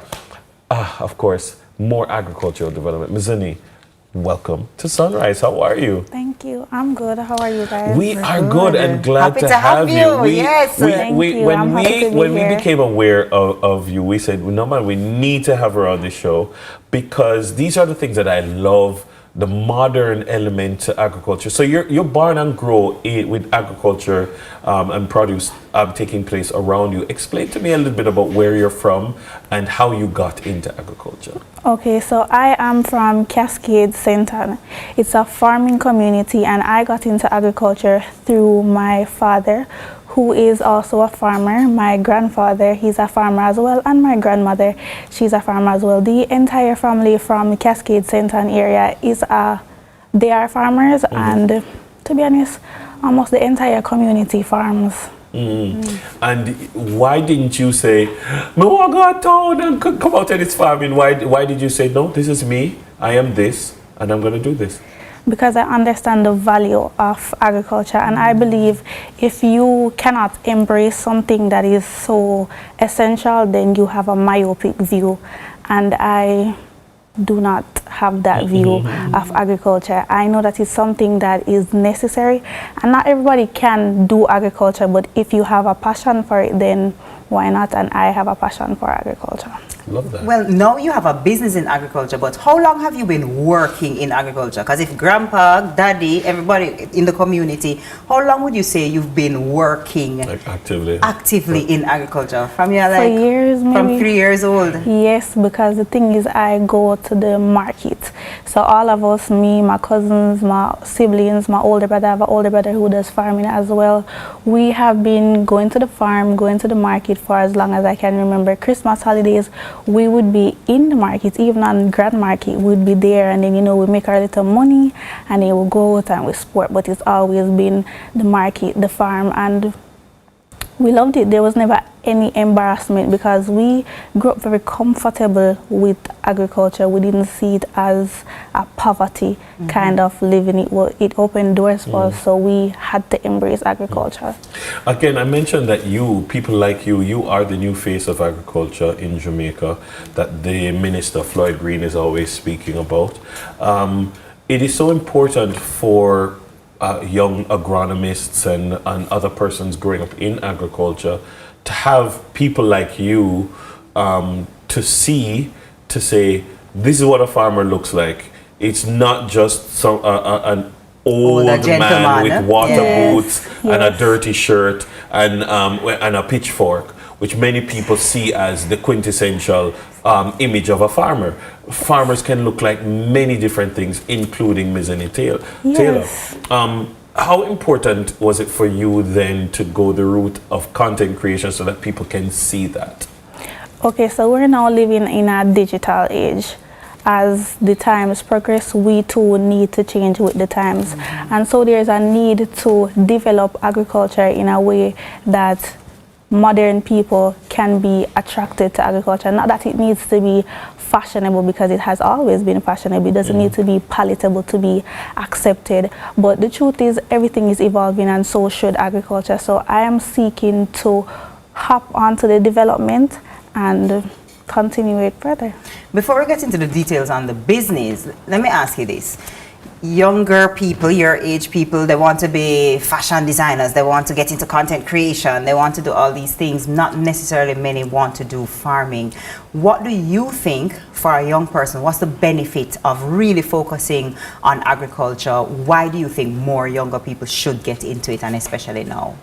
of course, more agricultural development. Mizani, welcome to Sunrise. How are you? Thank you. I'm good. How are you guys? We are good and glad Happy to have you. Yes. Thank you. I'm happy to be When here. we became aware of you, we said, no man, we need to have her on the show because these are the things that I love, the modern element to agriculture. So you're born and grow with agriculture and produce taking place around you. Explain to me a little bit about where you're from and how you got into agriculture. Okay, so I am from Cascade, St. Anne. It's a farming community, and I got into agriculture through my father, who is also a farmer. My grandfather, he's a farmer as well, and my grandmother, she's a farmer as well. The entire family from Cascade, St. Anne area they are farmers, and to be honest, almost the entire community farms. And why didn't you say, "Me want to go to town and come out of this farming"? Why did you say, "No, this is me. I am this, and I'm going to do this"? Because I understand the value of agriculture, and I believe if you cannot embrace something that is so essential, then you have a myopic view, and I do not have that view of agriculture. I know that it's something that is necessary, and not everybody can do agriculture, but if you have a passion for it, then why not? And I have a passion for agriculture. Love that. Well, now you have a business in agriculture, but how long have you been working in agriculture? Because if grandpa, daddy, everybody in the community, how long would you say you've been working actively in agriculture? From your For years, maybe. From 3 years old? Yes, because the thing is, I go to the market. So all of us, me, my cousins, my siblings, my older brother, I have an older brother who does farming as well. We have been going to the farm, going to the market for as long as I can remember. Christmas holidays, we would be in the market, even on Grand Market, we'd be there, and then, we make our little money, and then we'll go out and we sport, but it's always been the market, the farm, and we loved it. There was never any embarrassment because we grew up very comfortable with agriculture. We didn't see it as a poverty kind of living. It opened doors for us, so we had to embrace agriculture. Again, I mentioned that people like you are the new face of agriculture in Jamaica that the Minister Floyd Green is always speaking about. It is so important for young agronomists and other persons growing up in agriculture to have people like you to say, this is what a farmer looks like. It's not just an old man with water boots and a dirty shirt and a pitchfork, which many people see as the quintessential image of a farmer. Farmers can look like many different things, including Mizani Taylor. How important was it for you then to go the route of content creation so that people can see that? Okay, so we're now living in a digital age. As the times progress, we too need to change with the times. And so there's a need to develop agriculture in a way that modern people can be attracted to agriculture. Not that it needs to be fashionable, because it has always been fashionable. It doesn't need to be palatable to be accepted. But the truth is, everything is evolving, and so should agriculture. So I am seeking to hop onto the development and continue it further. Before we get into the details on the business, let me ask you this. Younger people, your age people, they want to be fashion designers, they want to get into content creation, they want to do all these things. Not necessarily many want to do farming. What do you think for a young person? What's the benefit of really focusing on agriculture? Why do you think more younger people should get into it, and especially now?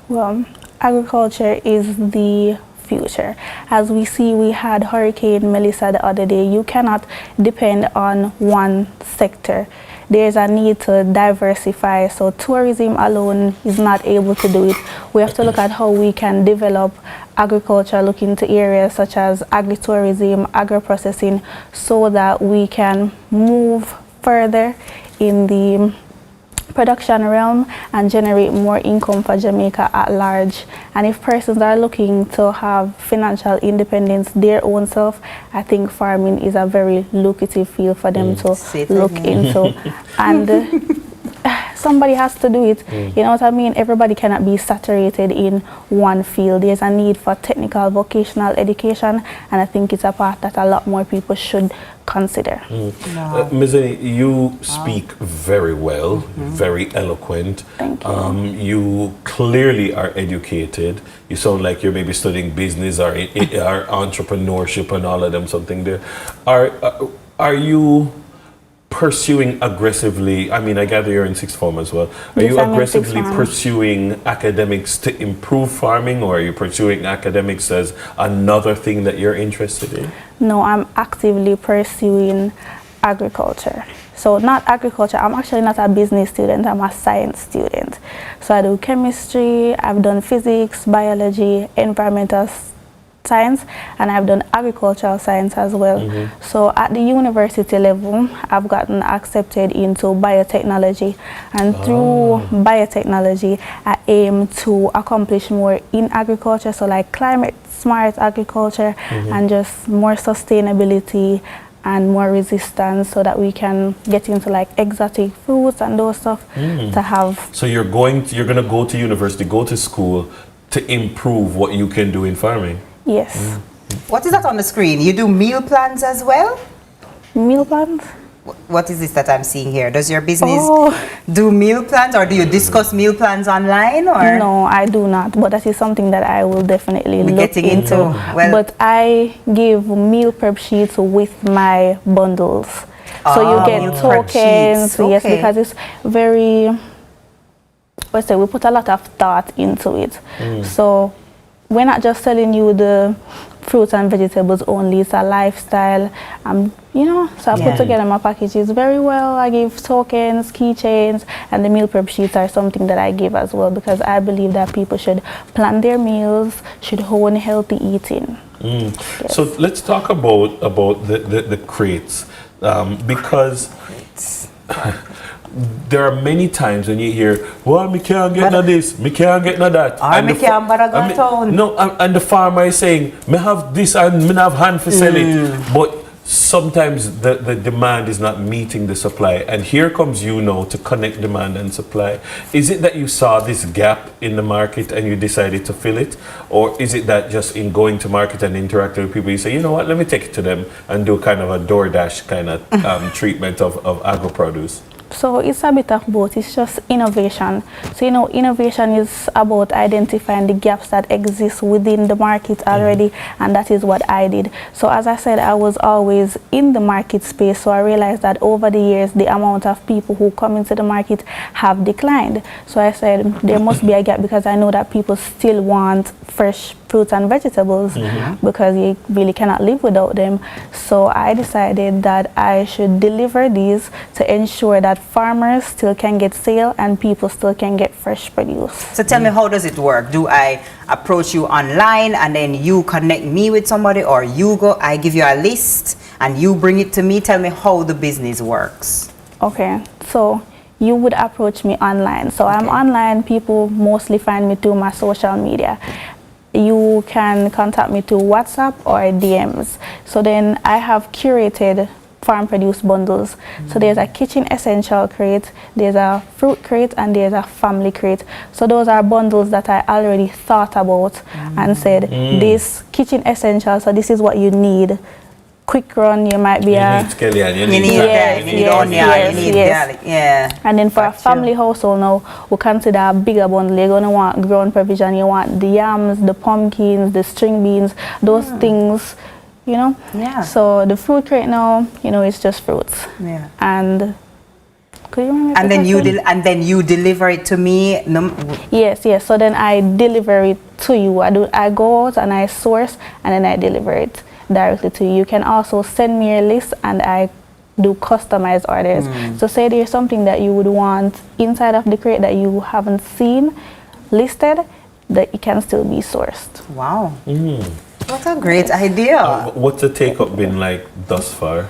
Well, agriculture is the future. As we see, we had Hurricane Melissa the other day. You cannot depend on one sector. there's a need to diversify. So tourism alone is not able to do it. We have to look at how we can develop agriculture, look into areas such as agritourism, agro-processing, so that we can move further in the production realm and generate more income for Jamaica at large. And if persons are looking to have financial independence their own self, I think farming is a very lucrative field for them to look into. And somebody has to do it. You know what I mean? Everybody cannot be saturated in one field. There's a need for technical vocational education, and I think it's a path that a lot more people should consider. Ms. Annie, you speak very well, very eloquent. Thank you. You clearly are educated. You sound like you're maybe studying business or entrepreneurship and all of them, something there. Are you pursuing aggressively, I mean, I gather you're in sixth form as well. Are you aggressively pursuing academics to improve farming, or are you pursuing academics as another thing that you're interested in? No, I'm actively pursuing agriculture. So not agriculture, I'm actually not a business student, I'm a science student. So I do chemistry, I've done physics, biology, environmental science, and I've done agricultural science as well. So at the university level, I've gotten accepted into biotechnology, and through biotechnology, I aim to accomplish more in agriculture, so like climate smart agriculture and just more sustainability and more resistance, so that we can get into like exotic fruits and those stuff to have. So you're going to go to university, go to school to improve what you can do in farming? Yes. What is that on the screen? You do meal plans as well? Meal plans? What is this that I'm seeing here? Does your business do meal plans, or do you discuss meal plans online? Or no, I do not, but that is something that I will definitely look into. Well, but I give meal prep sheets with my bundles. So you get tokens, yes, because it's very, let's say, we put a lot of thought into it. So we're not just selling you the fruits and vegetables only, it's a lifestyle, you know, so I put together my packages very well. I give tokens, keychains, and the meal prep sheets are something that I give as well, because I believe that people should plan their meals, should hone healthy eating. Yes. So let's talk about the crates, because there are many times when you hear, well, me can't get no this, me can't get no that. And me can't bother go town. No, and the farmer is saying, me have this and me have hand for sell it. But sometimes the demand is not meeting the supply. And here comes you now to connect demand and supply. Is it that you saw this gap in the market and you decided to fill it? Or is it that just in going to market and interacting with people, you say, you know what, let me take it to them and do kind of a DoorDash kind of treatment of agro-produce? So it's a bit of both. It's just innovation. So, you know, innovation is about identifying the gaps that exist within the market already, and that is what I did. So as I said, I was always in the market space, so I realized that over the years the amount of people who come into the market have declined. So I said there must be a gap, because I know that people still want fresh fruits and vegetables, because you really cannot live without them. So I decided that I should deliver these to ensure that farmers still can get sale and people still can get fresh produce. So tell me, how does it work? Do I approach you online and then you connect me with somebody, or I give you a list and you bring it to me? Tell me how the business works. Okay, so you would approach me online. So I'm online. People mostly find me through my social media. You can contact me through WhatsApp or DMs. So then I have curated farm produce bundles. So there's a kitchen essential crate, there's a fruit crate, and there's a family crate. So those are bundles that I already thought about and said, this kitchen essential, so this is what you need. Quick run, you might be you need scallion, you need garlic, and then for a family household now, we consider a bigger bundle. You're going to want ground provision, you want the yams, the pumpkins, the string beans, those things, you know. So the fruit crate now, you know, it's just fruits. And could you remember? And then you deliver it to me. Yes. So then I deliver it to you. I go out and I source, and then I deliver it directly to you. You can also send me a list and I do customized orders. So say there's something that you would want inside of the crate that you haven't seen listed, that it can still be sourced. Wow. What a great idea. What's the take-up been like thus far?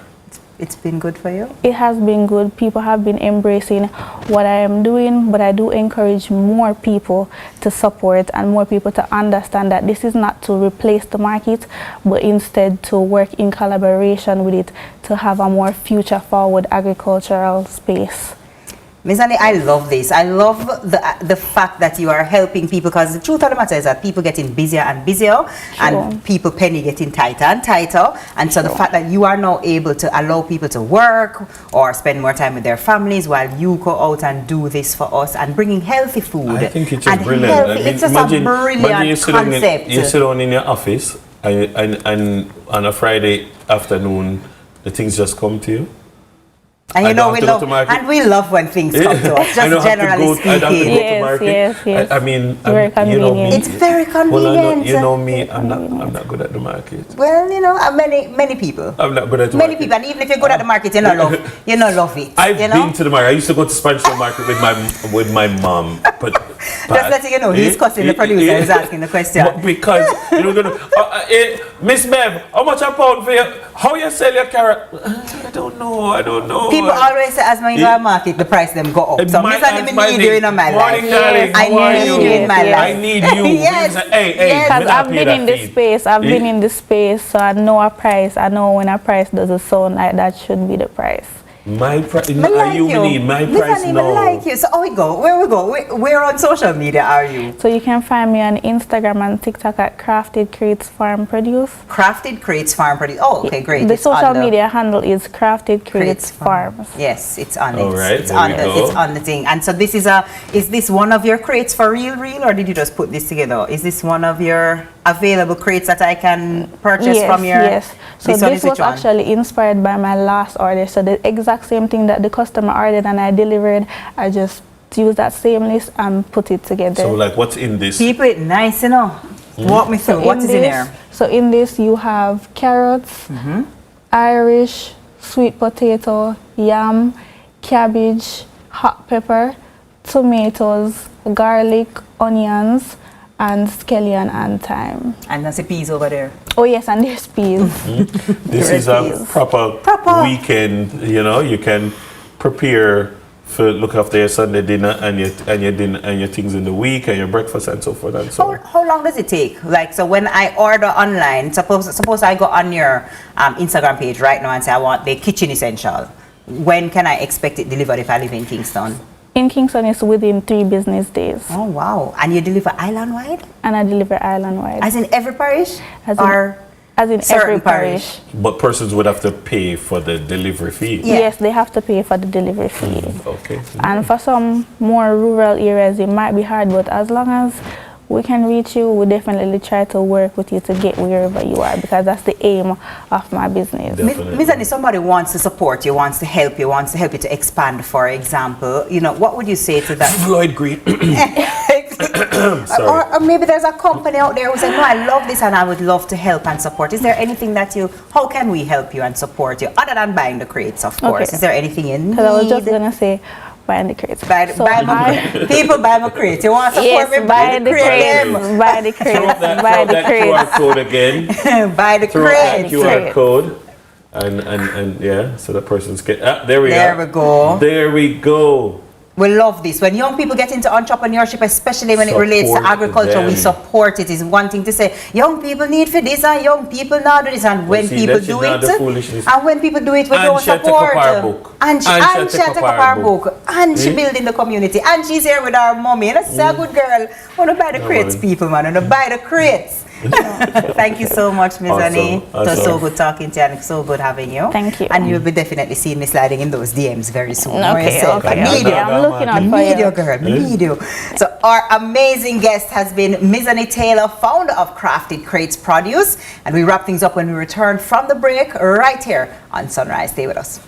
It's been good for you? It has been good. People have been embracing what I am doing, but I do encourage more people to support and more people to understand that this is not to replace the market, but instead to work in collaboration with it to have a more future-forward agricultural space. Ms. Annie, I love this. I love the fact that you are helping people, because the truth of the matter is that people getting busier and busier, and people penny getting tighter and tighter. And so the fact that you are now able to allow people to work or spend more time with their families while you go out and do this for us and bringing healthy food. I think it's just brilliant. It's just a brilliant concept. You sit down in your office and on a Friday afternoon, the things just come to you. And you know, we love when things come to us, just generally speaking. I don't have to go to market. Yes. I mean, very you know me. It's very convenient. You know me, I'm not good at the market. Well, you know, many people. I'm not good at the many market. people, and even if you're good at the market, you don't love it. I've been to the market. I used to go to Spanish market with my mom, but just letting you know, he's cussing the producer who's asking the question. Because you know, Miss Bev, how much a pound for you? How you sell your carrot? I don't know. People always say, as when you go to market, the price them go up. So Miss Annie, I need you in my life. I need you in my life. I need you. Yes. Hey, because I've been in this space. I've been in this space, so I know a price. I know when a price doesn't sound like that should be the price. My price. My price no. Like you. So where we go? Where on social media are you? So you can find me on Instagram and TikTok at Crafted Crates Farm Produce. Crafted Crates Farm Produce. Oh, okay, great. The social media handle is Crafted Crates Farms. Yes, it's on it. All right, it's on the thing. And so this is this one of your crates for real, or did you just put this together? Is this one of your available crates that I can purchase from your? Yes. So this was actually inspired by my last order. So the exact same thing that the customer ordered and I delivered, I just used that same list and put it together. So like, what's in this? Keep it nice, you know. Walk me through. What is in there? So in this you have carrots, Irish, sweet potato, yam, cabbage, hot pepper, tomatoes, garlic, onions, and scallion and thyme. And that's the peas over there. Oh yes, and there's peas. This is a proper weekend. You know, you can prepare for look after your Sunday dinner and your things in the week and your breakfast and so forth and so on. How long does it take? Like, so when I order online, suppose I go on your Instagram page right now and say I want the kitchen essential. When can I expect it delivered if I live in Kingston? In Kingston, it's within 3 business days. Oh, wow. And you deliver island-wide? And I deliver island-wide. As in every parish? As in every parish. But persons would have to pay for the delivery fee? Yeah. Yes, they have to pay for the delivery fee. Okay. And for some more rural areas, it might be hard, but as long as we can reach you, we definitely try to work with you to get wherever you are, because that's the aim of my business. Ms. Annie, somebody wants to support you, wants to help you to expand, for example. You know, what would you say to that? Floyd Green. or maybe there's a company out there who said, no, I love this and I would love to help and support. Is there anything that how can we help you and support you, other than buying the crates, of course? Is there anything you need? Because I was just going to say, buying the crates. People buy my crates. You want to support me? Buy the crates. Buy the crates. Buy the crates. QR code again. Buy the crates. QR code. And yeah, so that person's get. There we go. There we go. We love this. When young people get into entrepreneurship, especially when it relates to agriculture, we support it. Is one thing to say, young people need for this and young people now do this. And when people do it, we don't support. And she take up our book. And she building the community. And she's here with our mommy. And that's a good girl. Want to buy the crates, people, man. Want to buy the crates. Thank you so much, Ms. Annie. It was so good talking to you and so good having you. Thank you. And you'll be definitely seeing me sliding in those DMs very soon. Okay. I'm looking out for you. Need you, girl. Need you. So our amazing guest has been Ms. Annie Taylor, founder of Crafted Crates Produce. And we wrap things up when we return from the break right here on Sunrise. Stay with us.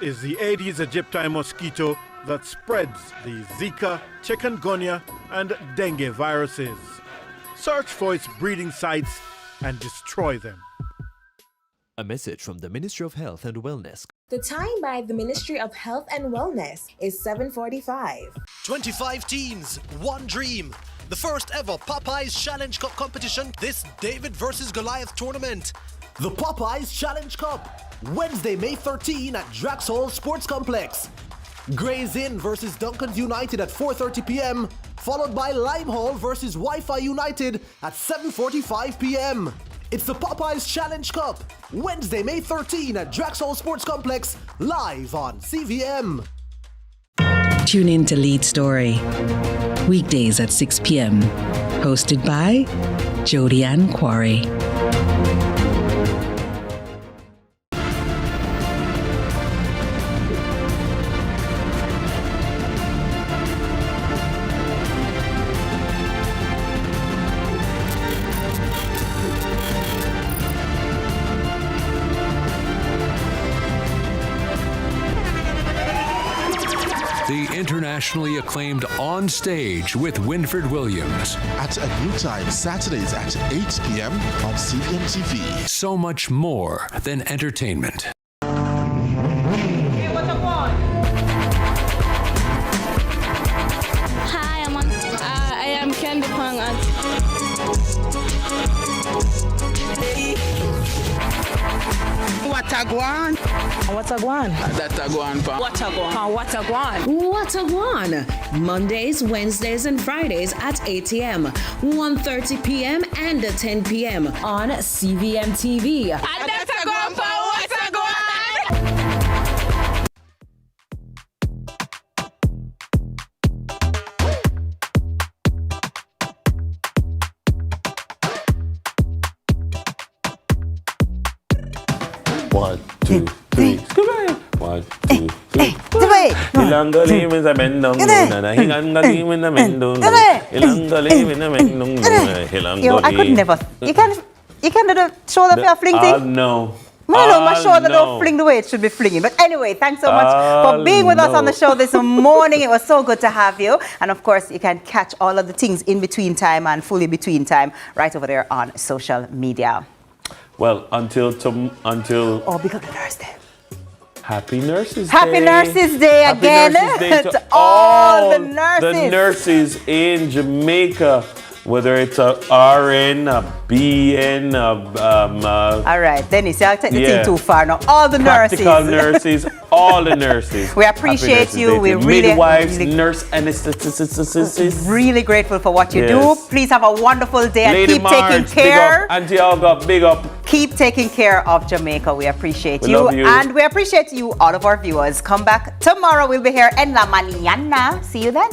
is the Aedes aegypti mosquito that spreads the Zika, chikungunya, and dengue viruses. Search for its breeding sites and destroy them. A message from the Ministry of Health and Wellness. The time by the Ministry of Health and Wellness is 7:45. 25 teams, one dream. The first ever Popeyes Challenge Cup competition, this David versus Goliath tournament. The Popeyes Challenge Cup, Wednesday, May 13 at Draxhall Sports Complex. Gray's Inn versus Duncan's United at 4:30 p.m., followed by Limehall versus Wi-Fi United at 7:45 p.m. It's the Popeyes Challenge Cup, Wednesday, May 13 at Draxhall Sports Complex, live on CVM. Tune in to Lead Story, weekdays at 6 p.m. Hosted by Jody Ann Quarry. The internationally acclaimed On Stage with Winfred Williams. At a new time, Saturdays at 8 p.m. on CVMTV. So much more than entertainment. Hi, I am Candy Pang. What a guan? What a guan? That a guan pa. What a guan? What a guan? What a guan? Mondays, Wednesdays, and Fridays at 8 a.m., 1:30 p.m., and 10 p.m. on CVMTV. And that's a guan pa. What a guan? One, two, three. One, two, three. Yo, I could never. You can do the shoulder for fling thing? No. No, my shoulder don't fling the way it should be flinging. But anyway, thanks so much for being with us on the show this morning. It was so good to have you. And of course, you can catch all of the things in between time and fully between time right over there on social media. Well, until Oh, because of Nurse Day. Happy Nurses Day. Happy Nurses Day Happy again Nurses Day to all the nurses. The nurses in Jamaica, whether it's a RN, a BN, all right, Dennis, I'll take the thing too far now. All the practical nurses. all the nurses. We appreciate you. We really, midwives, nurse anesthetists. Really grateful for what you do. Please have a wonderful day and Lady keep Marge, taking care. Big up. Auntie Olga, big up. Keep taking care of Jamaica. We appreciate We you. love you. And we appreciate you, all of our viewers. Come back tomorrow. We'll be here en la mañana. See you then.